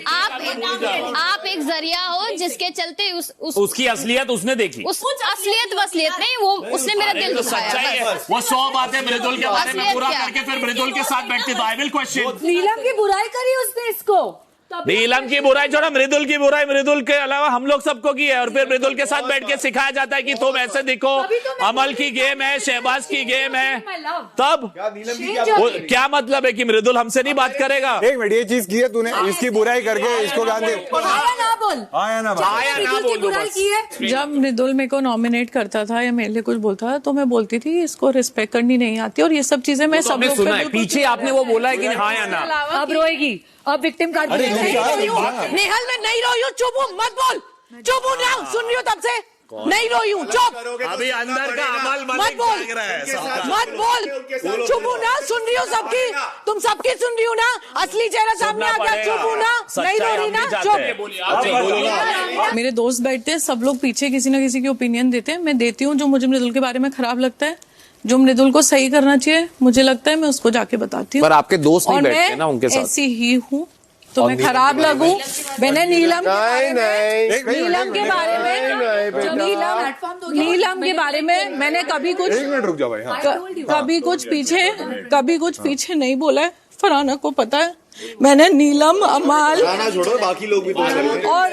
आप एक जरिया हो जिसके चलते उसकी असलियत उसने देखी। उस असलियत वसलियत नहीं, वो उसने मेरा दिल दुखाया। वो 100 बातें मृदुल के बारे में पूरा करके फिर मृदुल के साथ बैठती तो आई विल क्वेश्चन। नीलम की बुराई करी उसने इसको। नीलम की बुराई छोड़ा, मृदुल की बुराई मृदुल के अलावा हम लोग सबको की है। और फिर मृदुल के साथ बैठ के सिखाया जाता है कि तुम ऐसे दिखो, अमल की गेम है, शहबाज की गेम है। तब क्या मतलब है कि मृदुल हमसे नहीं बात करेगा? एक मिनट, ये चीज की है तूने, इसकी बुराई करके इसको गान दे। आया ना बोल। जब मृदुल मेरे को नॉमिनेट करता था या मेरे लिए कुछ बोलता था तो मैं बोलती थी इसको रिस्पेक्ट करनी नहीं आती, और ये सब चीजें मैं सब लोग सुना है। पीछे आपने वो बोला है कि हाँ या ना? अब रोएगी, अब विक्टिम कार्ड। नेहल मैं नहीं रोई हूँ, चुप हूँ, मत बोल, चुप हूँ ना, सुन रही हो तब से, नहीं रोई हूँ, चुप। अभी अंदर का अमल मत बोल, मत बोल, चुप हूँ ना, सुन रही हो सबकी, तुम सबकी सुन रही हो ना, असली चेहरा सामने आ गया, चुप हूँ ना, नहीं रो रही ना, चुप। मेरे दोस्त बैठते हैं, सब लोग पीछे किसी ना किसी की ओपिनियन देते हैं, मैं देती हूँ जो मुझे मृदुल के बारे में खराब लगता है, जो मृदुल को सही करना चाहिए मुझे लगता है, मैं उसको जाके बताती हूँ। पर आपके दोस्त नहीं बैठते ना उनके साथ? ऐसी ही हूँ तो मैं खराब लगूं? मैंने नीलम नीलम के बारे में नीलम के बारे में मैंने कभी कुछ कभी कुछ पीछे नहीं बोला है। फरहाना को पता है मैंने नीलम, अमाल छोड़ो, बाकी लोग भी और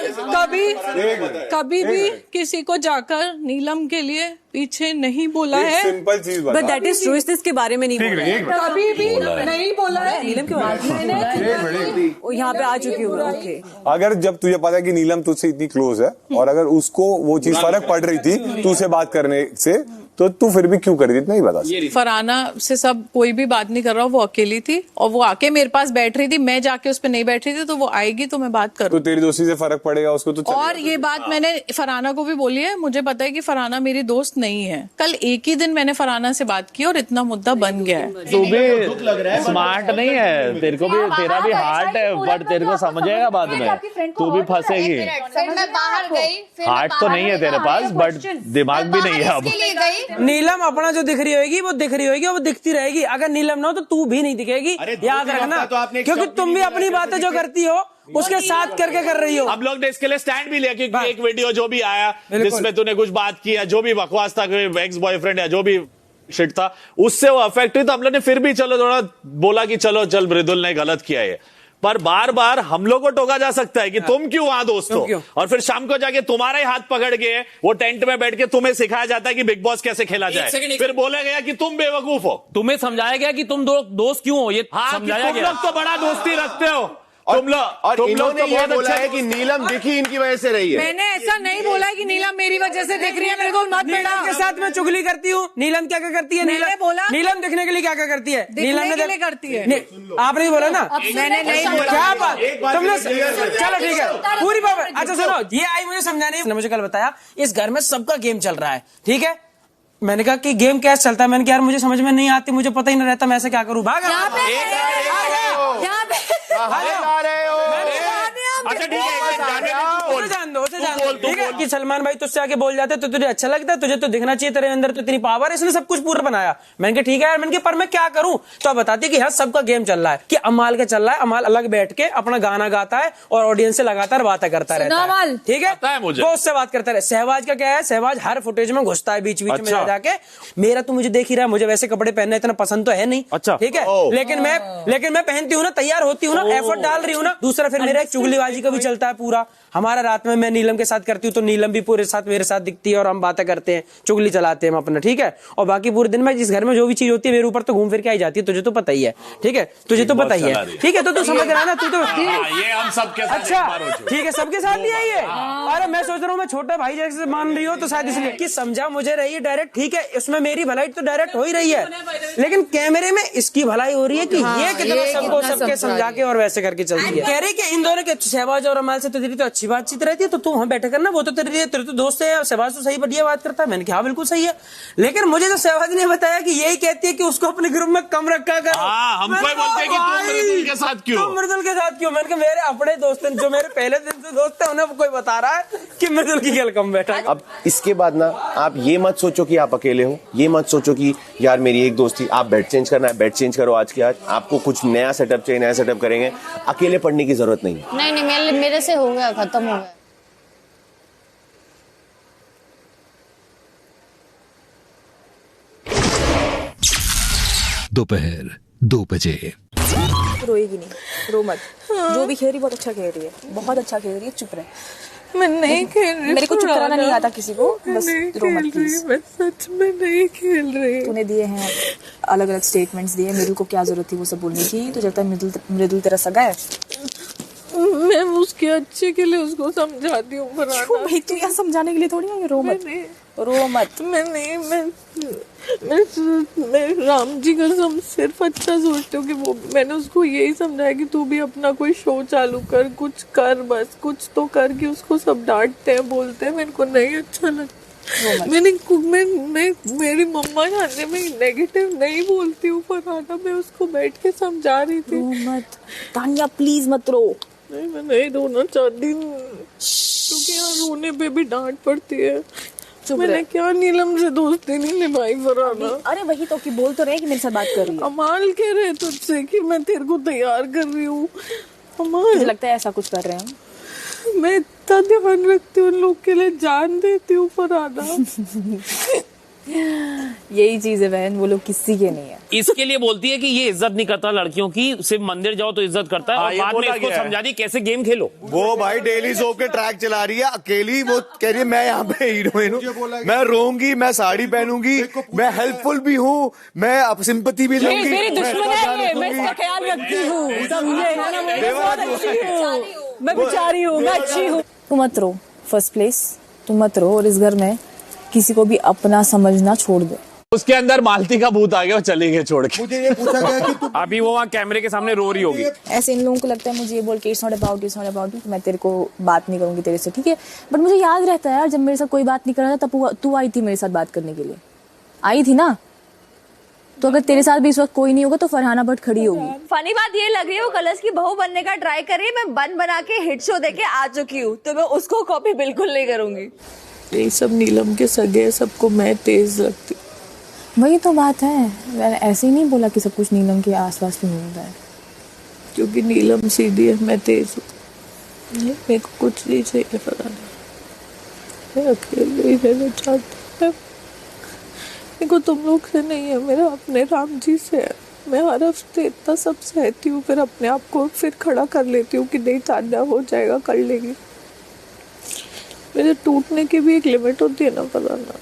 कभी भी किसी को जाकर नीलम के लिए पीछे नहीं बोला है। सिंपल चीज बता। बट दैट इज ट्रू, इसके बारे में नहीं बोला है, कभी भी नहीं बोला है। नीलम के बारे में यहाँ पे आ चुकी हूँ। ओके, अगर जब तुझे पता है कि नीलम तुझसे इतनी क्लोज है और अगर उसको वो चीज फर्क पड़ रही थी तुझसे बात करने से, तो तू फिर भी क्यों कर रही थी? नहीं बता। फरहाना से सब कोई भी बात नहीं कर रहा, वो अकेली थी और वो आके मेरे पास बैठ रही थी, मैं जाके उस पर नहीं बैठ रही थी, तो वो आएगी तो मैं बात करूँ। तो तेरी दोस्ती से फर्क पड़ेगा उसको तो और ये बात मैंने फरहाना को भी बोली है, मुझे पता है कि फरहाना मेरी दोस्त नहीं है। कल एक ही दिन मैंने फरहाना से बात की और इतना मुद्दा बन गया है। तू भी स्मार्ट नहीं है, तेरे को भी, तेरा भी हार्ट है, बट तेरे को समझेगा बाद में, तू भी फंसेगी। हार्ट तो नहीं है तेरे पास, बट दिमाग भी नहीं है। अब नीलम अपना जो दिख रही होगी वो दिख रही होगी, वो दिखती रहेगी। अगर नीलम ना हो तो तू भी नहीं दिखेगी, याद रखना, क्योंकि तुम भी अपनी बातें जो करती हो उसके साथ करके कर रही हो। अब लोग ने इसके लिए स्टैंड भी लिया क्योंकि एक वीडियो जो भी आया जिसमें तूने कुछ बात किया, जो भी बकवास था, एक्स बॉयफ्रेंड या जो भी शिट था, उससे वो अफेक्ट हुई, तो हम लोग ने फिर भी चलो थोड़ा बोला कि चल मृदुल ने गलत किया है। पर बार बार हम लोग को टोका जा सकता है कि तुम क्यों वहां दोस्त हो, और फिर शाम को जाके तुम्हारा ही हाथ पकड़ के वो टेंट में बैठ के तुम्हें सिखाया जाता है कि बिग बॉस कैसे खेला जाए, फिर बोला गया कि तुम बेवकूफ हो। तुम्हें समझाया गया कि तुम दोस्त क्यों हो, ये समझाया गया। तुम लोग तो बड़ा दोस्ती रखते हो, तुम इन्होंने लोग ये बोला है कि नीलम दिखी इनकी वजह से रही है। मैंने ऐसा नहीं बोला कि नीलम मेरी वजह से दिख रही है, मेरे को मत नीलम के साथ मैं चुगली करती हूँ। नीलम क्या क्या करती है? मैंने बोला नीलम दिखने के लिए क्या क्या करती है? नीलम के लिए करती है। आपने ही बोला ना, मैंने नहीं बोला। क्या बात, तुमने चलो ठीक है पूरी बात। अच्छा सुनो, ये आई मुझे समझाने, मुझे कल बताया इस घर में सबका गेम चल रहा है, ठीक है। मैंने कहा कि गेम कैसे चलता है, मैंने कहा यार मुझे समझ में नहीं आती, मुझे पता ही नहीं रहता, मैं ऐसे क्या करूं। भाग अच्छा ठीक है, जान दो ठीक है कि सलमान भाई तुझसे आके बोल जाते तो तुझे अच्छा लगता है, तुझे तो दिखना चाहिए तेरे अंदर तो इतनी पावर है, इसने सब कुछ पूरा बनाया। मैंने कहा ठीक है यार, मैंने कहा पर मैं क्या करूं। तो आप बताती कि हाँ सबका गेम चल रहा है, कि अमाल का चल रहा है, अमाल अलग बैठ के अपना गाना गाता है और ऑडियंस से लगातार बातें करता रहता है, ठीक है, वो उससे बात करता है। सहवाज का क्या है, सहवाज हर फुटेज में घुसता है बीच बीच में जाके, मेरा तो मुझे देख ही रहा है, मुझे वैसे कपड़े पहनना इतना पसंद तो है नहीं, ठीक है, लेकिन मैं पहनती हूँ ना, तैयार होती हूँ ना, एफर्ट डाल रही हूँ ना। दूसरा फिर मेरा एक चुगलीबाजी का भी चलता है पूरा, हमारा रात में मैं नीलम के साथ करती हूँ तो नीलम भी पूरे साथ मेरे साथ दिखती है और हम बातें करते हैं, चुगली चलाते हैं हम अपना, ठीक है। और बाकी पूरे दिन में जिस घर में जो भी चीज होती है मेरे ऊपर तो घूम फिर के आई जाती है, तुझे तो पता ही है, ठीक है, तुझे तो पता ही है, ठीक है। तो तू समझ रहा है ना, तू तो ये हम सबके साथ, अच्छा ठीक है सबके साथ ही आई है। अरे मैं सोच रहा हूँ मैं छोटा भाई जैसे मान रही हो तो शायद इसलिए कि समझा मुझे रही है डायरेक्ट, ठीक है, इसमें मेरी भलाई तो डायरेक्ट हो ही रही है, लेकिन कैमरे में इसकी भलाई हो रही है कि ये कितना सबको सबके समझा के और वैसे करके चलती है। कह रही कि इन दोनों के सहवाज और अमाल से तो तेरी तो अच्छी बातचीत रहती है, तो तू वहाँ बैठे करना, वो तो तेरे तो दोस्त है, सहवाज तो सही बढ़िया बात करता है। मैंने कहा बिल्कुल सही है, लेकिन मुझे तो सहवाज ने बताया कि यही कहती है कि उसको अपने ग्रुप में कम रखा कर। हमको बोलते हैं कि तुम मृदुल के साथ क्यों, तुम मृदुल के साथ क्यों। मैंने कहा मेरे अपने दोस्त जो मेरे पहले दिन से दोस्त है उन्हें कोई बता रहा है कि मृदुल की खेल कम बैठा। अब इसके बाद ना आप ये मत सोचो कि आप अकेले हो, ये मत सोचो कि यार मेरी एक दोस्त थी, आप बेड चेंज करना है बेड चेंज करो आज के आज, आपको कुछ नया सेटअप चाहिए नया सेटअप करेंगे, अकेले पढ़ने की जरूरत नहीं। नहीं मेरे से हो गया, खत्म हो गया। दोपहर 2 बजे। रोएगी नहीं, रो मत, जो भी खेल रही बहुत अच्छा खेल रही है, बहुत अच्छा खेल रही है, चुप रहे। मैं नहीं खेल रही, मेरे को चुप कराना नहीं आता किसी को, बस रो मत प्लीज। मैं सच में नहीं खेल रही। तूने दिए हैं अलग अलग स्टेटमेंट्स दिए, मृदुल को क्या जरूरत थी वो सब बोलने की, तो लगता है मृदुल तेरा सगा है। मैं उसके अच्छे के लिए उसको समझाती हूँ, भाई तू यहाँ समझाने के लिए थोड़ी है, रो मत रो मत। मैं राम जी का सिर्फ अच्छा सोचती हूँ कि वो, मैंने उसको यही समझाया कि तू भी अपना कोई शो चालू कर, कुछ कर, बस कुछ तो कर, कि उसको सब डांटते हैं बोलते हैं, मेरे को नहीं अच्छा लगता। मेरी मम्मा जाने में नेगेटिव नहीं बोलती हूँ, पर मैं उसको बैठ के समझा रही थी। मत तानिया प्लीज मत रो। नहीं मैं नहीं रोना चाहती, क्योंकि यहाँ रोने पे भी डांट पड़ती है। मैंने क्या नीलम से दोस्ती नहीं निभाई फरहाना। अरे वही तो कि बोल तो रहे कि मेरे साथ बात कर रही है। अमाल कह रहे तुझसे कि मैं तेरे को तैयार कर रही हूँ। मुझे लगता है ऐसा कुछ कर रहे हैं। मैं इतना ध्यान रखती हूँ, उन लोग के लिए जान देती हूँ फरहाना। यही चीज है बहन, वो लोग किसी के नहीं है। इसके लिए बोलती है कि ये इज्जत नहीं करता लड़कियों की, सिर्फ मंदिर जाओ तो इज्जत करता है, और बाद में इसको समझा दी कैसे गेम खेलो। वो भाई डेली सोप के ट्रैक चला रही है अकेली, वो कह रही है मैं यहाँ पे हीरोइन हूँ, मैं रोऊंगी, मैं साड़ी पहनूंगी, मैं हेल्पफुल भी हूँ, मैं अब सिंपैथी भी लूंगी, मेरी दुश्मन है, मैं इसका ख्याल रखती हूँ, मैं बेचारी हूँ, मैं अच्छी हूँ। तुम मत रो, फर्स्ट प्लेस तुम मत रो, और इस घर में किसी को भी अपना समझना छोड़ दो। उसके अंदर मालती का भूत आ गया और चले गए छोड़ के। मुझे ये पूछा गया कि तुम अभी वो वहाँ कैमरे के सामने रो रही होगी। ऐसे इन लोगों को लगता है मुझे ये बोल के इट्स नॉट अबाउट यू, मैं तेरे को बात नहीं करूंगी तेरे से, ठीक है। बट मुझे याद रहता है यार, जब मेरे साथ कोई बात नहीं कर रहा था तब तू आई थी मेरे साथ बात करने के लिए, आई थी ना। तो अगर तेरे साथ भी इस वक्त कोई नहीं होगा तो फरहाना भट्ट खड़ी होगी। फनी बात ये लग रही है वो कलर्स की बहू बनने का ट्राई कर रही है, मैं बन बना के हिट शो देके आ चुकी हूँ, तो मैं उसको कॉपी बिल्कुल नहीं करूंगी। ये सब नीलम के सगे, सबको मैं तेज लगती। वही तो बात है, मैंने ऐसे ही नहीं बोला कि सब कुछ नीलम के आसपास भी होता है, क्योंकि नीलम सीधी है, मैं तेज हूँ, मेरे को कुछ नहीं चाहिए फरहाना, मैं अकेले ही रहना चाहती हूँ। मेरे को तुम लोग से नहीं है, मेरा अपने राम जी से है। मैं हर हफ्ते इतना सब सहती हूँ, फिर अपने आप को फिर खड़ा कर लेती हूँ कि नहीं तान्या हो जाएगा, कर लेगी। मेरे टूटने की भी एक लिमिट होती है ना, पता ना।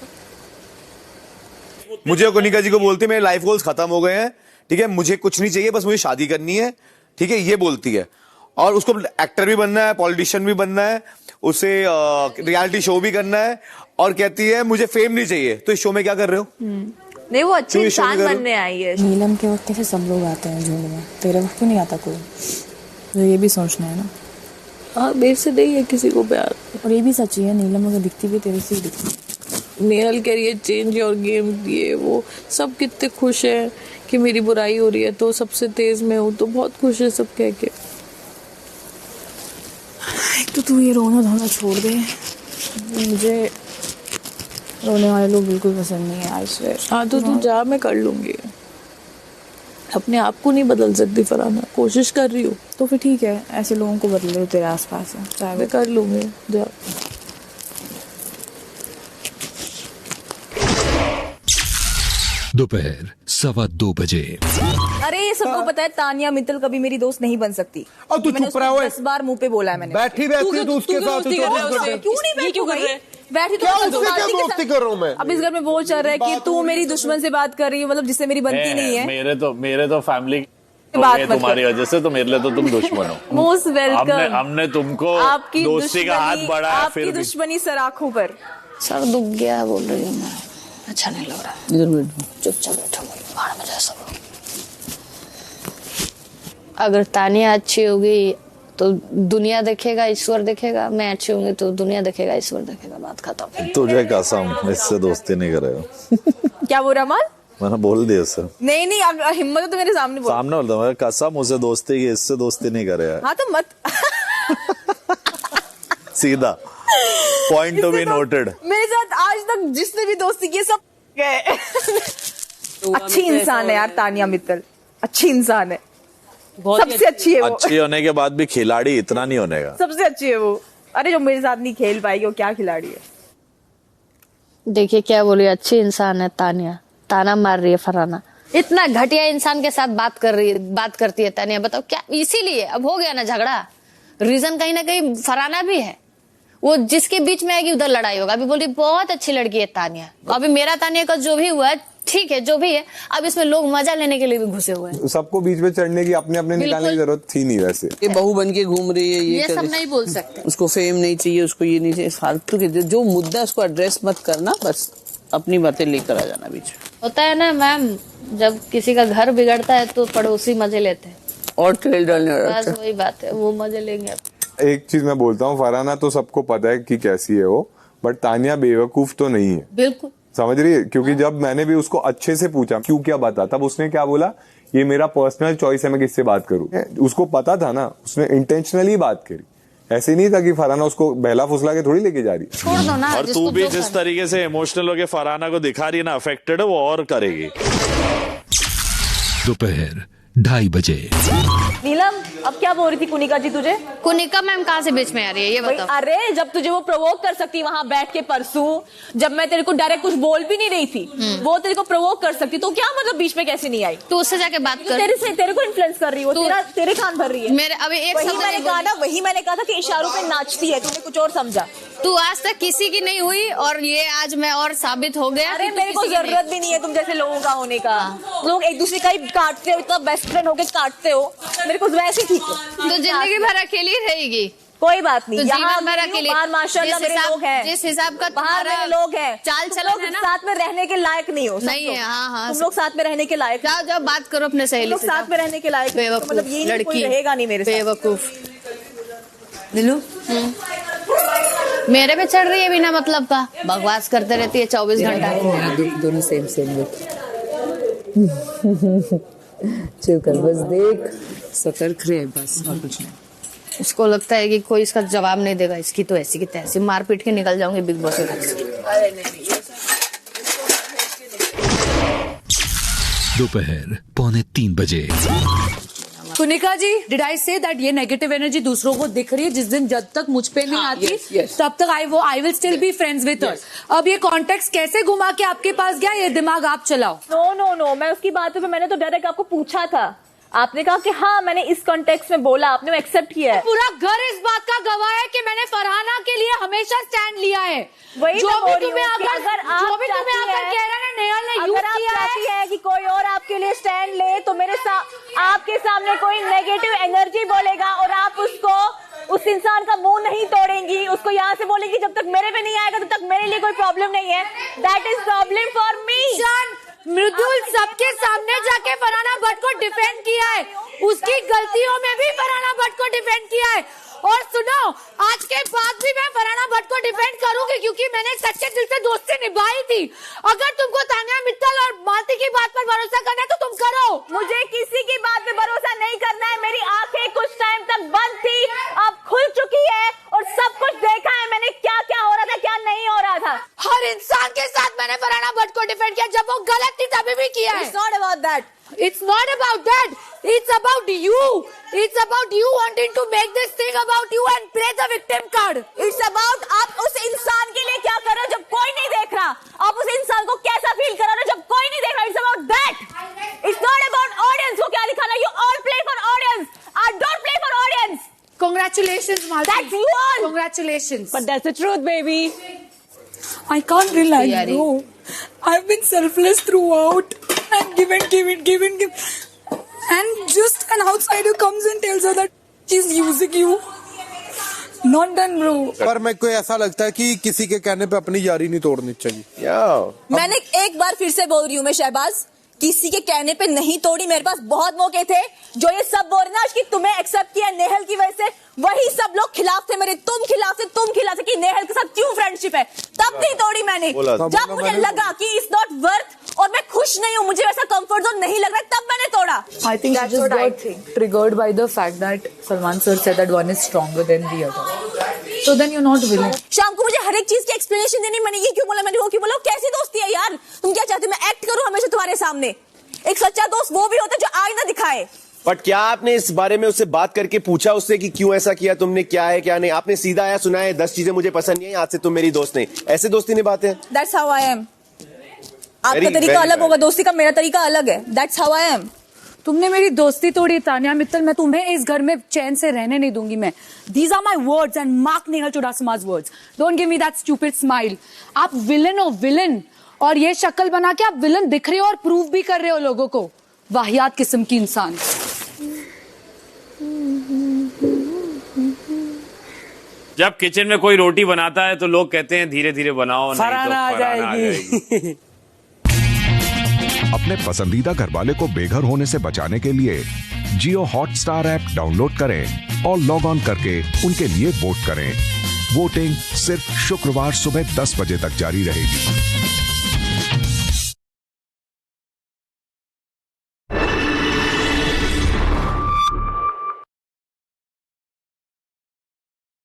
मुझे कनिका जी को बोलती है मेरे लाइफ गोल्स खत्म हो गए हैं, ठीक है, मुझे कुछ नहीं चाहिए, बस मुझे शादी करनी है, ठीक है, ये बोलती है। और उसको एक्टर भी बनना है, पॉलिटिशियन भी बनना है, उसे रियलिटी शो भी करना है, और कहती है मुझे फेम नहीं चाहिए। तो इस शो में क्या कर रहे हो? नहीं, वो अच्छी इंसान बनने आई है। नीलम के वक्त से सब लोग आते हैं झुंड में, तेरे वक्त क्यों नहीं आता कोई? तो ये भी सोचना है ना। हाँ, मेरे से नहीं है किसी को प्यार। और ये भी सच्ची है, नीलम अगर दिखती भी तेरे से ही दिखती। नेहल कह रही है चेंज योर गेम, ये वो सब कितने खुश है कि मेरी बुराई हो रही है तो सबसे तेज मैं हूँ, तो बहुत खुश है सब कह के। एक तो तू ये रोना धोना छोड़ दे, मुझे रोने वाले लोग बिल्कुल पसंद नहीं है। I swear. हाँ तो तू जा, मैं कर लूंगी। अपने आप को नहीं बदल सकती फरहाना, कोशिश कर रही हूँ। तो फिर ठीक है, ऐसे लोगों को बदले जो तेरे आसपास है, चाहे मैं कर लूंगी, जा। दोपहर 2:15 बजे। अरे ये सबको पता है तानिया मित्तल कभी मेरी दोस्त नहीं बन सकती। अब तू चुप रहा है। 10 बार मुंह पे बोला है मैंने। बैठी तू उसके साथ क्यों नहीं बैठी? बैठी तो दोस्ती कर रहा हूँ मैं। अब इस घर में वो चल रहा है कि तू मेरी दुश्मन से बात कर रही है, मतलब जिससे मेरी बनती नहीं है। मेरे तो फैमिली तुम्हारी वजह से, तो मेरे लिए तो तुम दुश्मन हो। Most welcome. हमने तुमको आपकी दोस्ती का हाथ बढ़ाया, आपकी दुश्मनी सर आंखों पर। सर दुख गया बोल रही हूँ मैं, अच्छा नहीं लग रहा। इधर बैठो, चुपचाप बैठो, बाहर में जा सब। अगर तानिया अच्छी होगी तो दुनिया देखेगा, ईश्वर देखेगा। मैं अच्छी होंगी तो दुनिया देखेगा, ईश्वर देखेगा। बात खत्म। तुझे कसम, इससे दोस्ती नहीं करेगा। क्या बोल रहा माल? मैंने बोल दिया सर। नहीं अगर हिम्मत है तो मेरे सामने बोल। सामने बोलता हूँ, कसम उसे दोस्ती की, इससे दोस्ती नहीं करेगा। हाँ तो मत। सीधा पॉइंट टू बी नोटेड। मेरे साथ आज तक जिसने भी दोस्ती की सब गए। अच्छी इंसान है यार तानिया मित्तल, अच्छी इंसान है, सबसे अच्छी है वो। अच्छी होने के बाद भी खिलाड़ी इतना नहीं होने का। सबसे अच्छी है वो। अरे जो मेरे साथ नहीं खेल पाएगी वो क्या खिलाड़ी है? देखिए क्या बोली, अच्छी इंसान है तानिया। ताना मार रही है फरहाना, इतना घटिया इंसान के साथ बात करती है तानिया। बताओ क्या? इसीलिए अब हो गया ना झगड़ा। रीजन कहीं ना कहीं फरहाना भी है। वो जिसके बीच में आएगी उधर लड़ाई होगा। अभी बोली बहुत अच्छी लड़की है तानिया। अभी मेरा तानिया का जो भी हुआ है ठीक है, जो भी है। अब इसमें लोग मजा लेने के लिए भी घुसे हुए हैं। सबको बीच में चढ़ने की अपने निकालने की जरूरत थी नहीं। वैसे ये बहू बन के घूम रही है, ये सब नहीं बोल सकते। उसको फेम नहीं चाहिए, उसको ये नहीं चाहिए, फालतू के जो मुद्दा उसको एड्रेस मत करना, बस अपनी बातें लेकर आ जाना बीच। होता है ना मैम, जब किसी का घर बिगड़ता है तो पड़ोसी मजे लेते हैं और तेल डालने। बस वही बात है, वो मजे लेंगे। एक चीज मैं बोलता हूँ, फरहाना तो सबको पता है कि कैसी है वो, बट तानिया बेवकूफ तो नहीं है। बिल्कुल समझ रही है? क्योंकि जब मैंने भी उसको अच्छे से पूछा क्यों क्या बता, तब उसने क्या बोला, ये मेरा पर्सनल चॉइस है, मैं किससे बात करूं। उसको पता था ना, उसने इंटेंशनली बात करी। ऐसे नहीं था कि फरहाना उसको बहला फुसला के थोड़ी लेके जा रही है। छोड़ दो ना। और तू भी जिस तरीके से इमोशनल होके फरहाना को दिखा रही है ना, अफेक्टेड है, वो और करेगी। दोपहर 2:30 बजे। नीलम अब क्या बोल रही थी कुनिका जी तुझे? कुनिका मैम कहाँ से बीच में आ रही है ये बताओ। अरे जब तुझे वो प्रोवोक कर सकती वहां बैठ के परसों, जब मैं तेरे को डायरेक्ट कुछ बोल भी नहीं रही थी, वो तेरे को प्रोवोक कर सकती, तो क्या मतलब बीच में कैसे नहीं आई? तो उससे जाके बात कर। तेरे को इन्फ्लुएंस कर रही हो, तेरे कान भर रही है। मेरे अभी एक वही मैंने कहा ना, वही मैंने कहा था कि इशारों पे नाचती है, तूने कुछ और समझा। तू आज तक किसी की नहीं हुई और ये आज मैं और साबित हो गया। अरे मेरे को जरूरत भी नहीं है तुम जैसे लोगों का होने का। लोग एक दूसरे का ही काटते हो, इतना बेस्ट फ्रेंड होके काटते हो, मेरे को वैसे ठीक है। तो जिंदगी भर अकेली रहेगी, कोई बात नहीं। तो यहाँ जीवन भर अकेले माशाल्लाह मेरे लोग हैं, जिस हिसाब का बाहर मेरे लोग हैं, चाल चलन है ना, साथ में रहने के लायक नहीं हो। नहीं है। हाँ तुम लोग साथ में रहने के लायक। जाओ बात करो अपने सहेली से। साथ में रहने के लायक मतलब ये लड़की रहेगा नहीं मेरे साथ। बेवकूफ नीलू, मेरे पे चढ़ रही है बिना मतलब का, बकवास करते रहती है 24 घंटा। दोनों सेम चुप कर, बस देख, सतर्क रहे बस, और कुछ नहीं। उसको लगता है कि कोई इसका जवाब नहीं देगा, इसकी तो ऐसी की तैसी मार पीट के निकल जाऊंगी बिग बॉस के घर से। दोपहर 2:45 बजे। कुनिका जी, डिड आई से दैट ये नेगेटिव एनर्जी दूसरों को दिख रही है, जिस दिन जब तक मुझ पे नहीं आती तब तक I will still be friends with her. अब ये कॉन्टेक्स्ट कैसे घुमा के आपके पास गया, ये दिमाग आप चलाओ। नो, मैं उसकी बात पे मैंने तो डायरेक्ट आपको पूछा था, आपने कहा कि हाँ मैंने इस कॉन्टेक्स्ट में बोला, आपने एक्सेप्ट किया है। पूरा घर इस बात का गवाह है कि मैंने फरहाना के लिए हमेशा स्टैंड लिया है। वही जो भी तुम्हें आकर कह रहा है नेहल ने यूज किया है कि कोई और आपके लिए स्टैंड ले, तो मेरे आपके सामने कोई नेगेटिव एनर्जी बोलेगा और आप उसको उस इंसान का मुंह नहीं तोड़ेंगी, उसको यहाँ से बोलेंगी जब तक मेरे पे नहीं आएगा तब तक मेरे लिए कोई प्रॉब्लम नहीं है। That is problem for me. Mridul सबके सामने जाके फरहाना भट्ट को डिफेंड किया है, उसकी गलतियों में भी फरहाना भट्ट को डिफेंड किया है। और सुनो, आज के बाद भी मैं फरहाना भट्ट को डिफेंड करूंगी क्योंकि मैंने सच्चे दिल से दोस्ती निभाई थी। अगर तुमको तानिया मित्तल और मालती की बात पर भरोसा करना है तो तुम करो। मुझे किसी की बात पे भरोसा नहीं करना है। मेरी आंखें कुछ टाइम तक बंद थी, अब खुल चुकी है और सब कुछ देखा है मैंने, क्या क्या हो रहा था क्या नहीं हो रहा था। हर इंसान के साथ मैंने फरहाना भट्ट को डिफेंड किया, जब वो गलत थी तभी भी किया है। It's not about that. It's not about that. It's about you. It's about you wanting to make this thing about you and play the victim card. It's about आप उस इंसान के लिए क्या कर रहे हो जब कोई नहीं देख रहा, आप उस इंसान को कैसा फील कर रहे हो जब कोई नहीं देख रहा। It's about that. It's not about audience को क्या दिखाना। You all play for audience. I don't play for audience. Congratulations, Malti. That's you all. Congratulations. But that's the truth, baby. I can't relax, bro. I've been selfless throughout and given. And just an outsider comes and tells her that she's using you. Not done, bro. पर मेरे को ऐसा लगता है कि किसी के कहने पे अपनी यारी नहीं तोड़नी चाहिए। मैंने एक बार फिर से बोल रही हूँ मैं शहबाज, किसी के कहने पे नहीं तोड़ी। मेरे पास बहुत मौके थे, जो ये सब बोल रहे ना कि तुम्हें एक्सेप्ट किया नेहल की वजह से, वही सब लोग खिलाफ थे मेरे। तुम खिलाफ थे कि नेहल के साथ क्यों फ्रेंडशिप है, तब नहीं तोड़ी मैंने। जब मुझे लगा कि इट्स नॉट वर्थ और मैं खुश नहीं हूँ, मुझे वैसा कंफर्ट जोन नहीं लग रहा, तब मैंने तोड़ा। I think she just got triggered by the fact that Salman sir said that one is stronger than the other. So then you're not willing. शाम को मुझे हर एक चीज की एक्सप्लेनेशन देनी, मैंने ये क्यों बोला, मैंने वो क्यों बोला। कैसी दोस्ती है यार, तुम क्या चाहते हो मैं एक्ट करूं हमेशा तुम्हारे सामने? एक सच्चा दोस्त वो भी होता है जो आईना दिखाए। बट क्या आपने इस बारे में उससे बात करके पूछा उससे कि क्यों ऐसा किया तुमने, क्या है क्या नहीं? आपने सीधा आया सुना है 10 चीजें मुझे पसंद नहीं है, आज से तुम मेरी दोस्त नहीं, ऐसे दोस्ती निभाते हैं? That's how I am. आपका तरीका अलग होगा दोस्ती का, मेरा तरीका अलग है। That's how I am. तुमने मेरी दोस्ती तोड़ी तानिया मित्तल, मैं तुम्हें इस घर में चैन से रहने नहीं दूंगी मैं। These are my words and Mark Nehal Chudasama's words. Don't give me that stupid smile. आप विलन हो, विलन, और ये शक्ल बना के आप विलन दिख रहे हो और प्रूव भी कर रहे हो लोगों को, वाहियात किस्म की इंसान। जब किचन में कोई रोटी बनाता है तो लोग कहते हैं धीरे धीरे बनाओ, नहीं तो फरहाना आ जाएगी। अपने पसंदीदा घरवाले को बेघर होने से बचाने के लिए जियो हॉटस्टार ऐप डाउनलोड करें और लॉग ऑन करके उनके लिए वोट करें। वोटिंग सिर्फ शुक्रवार सुबह 10 बजे तक जारी रहेगी।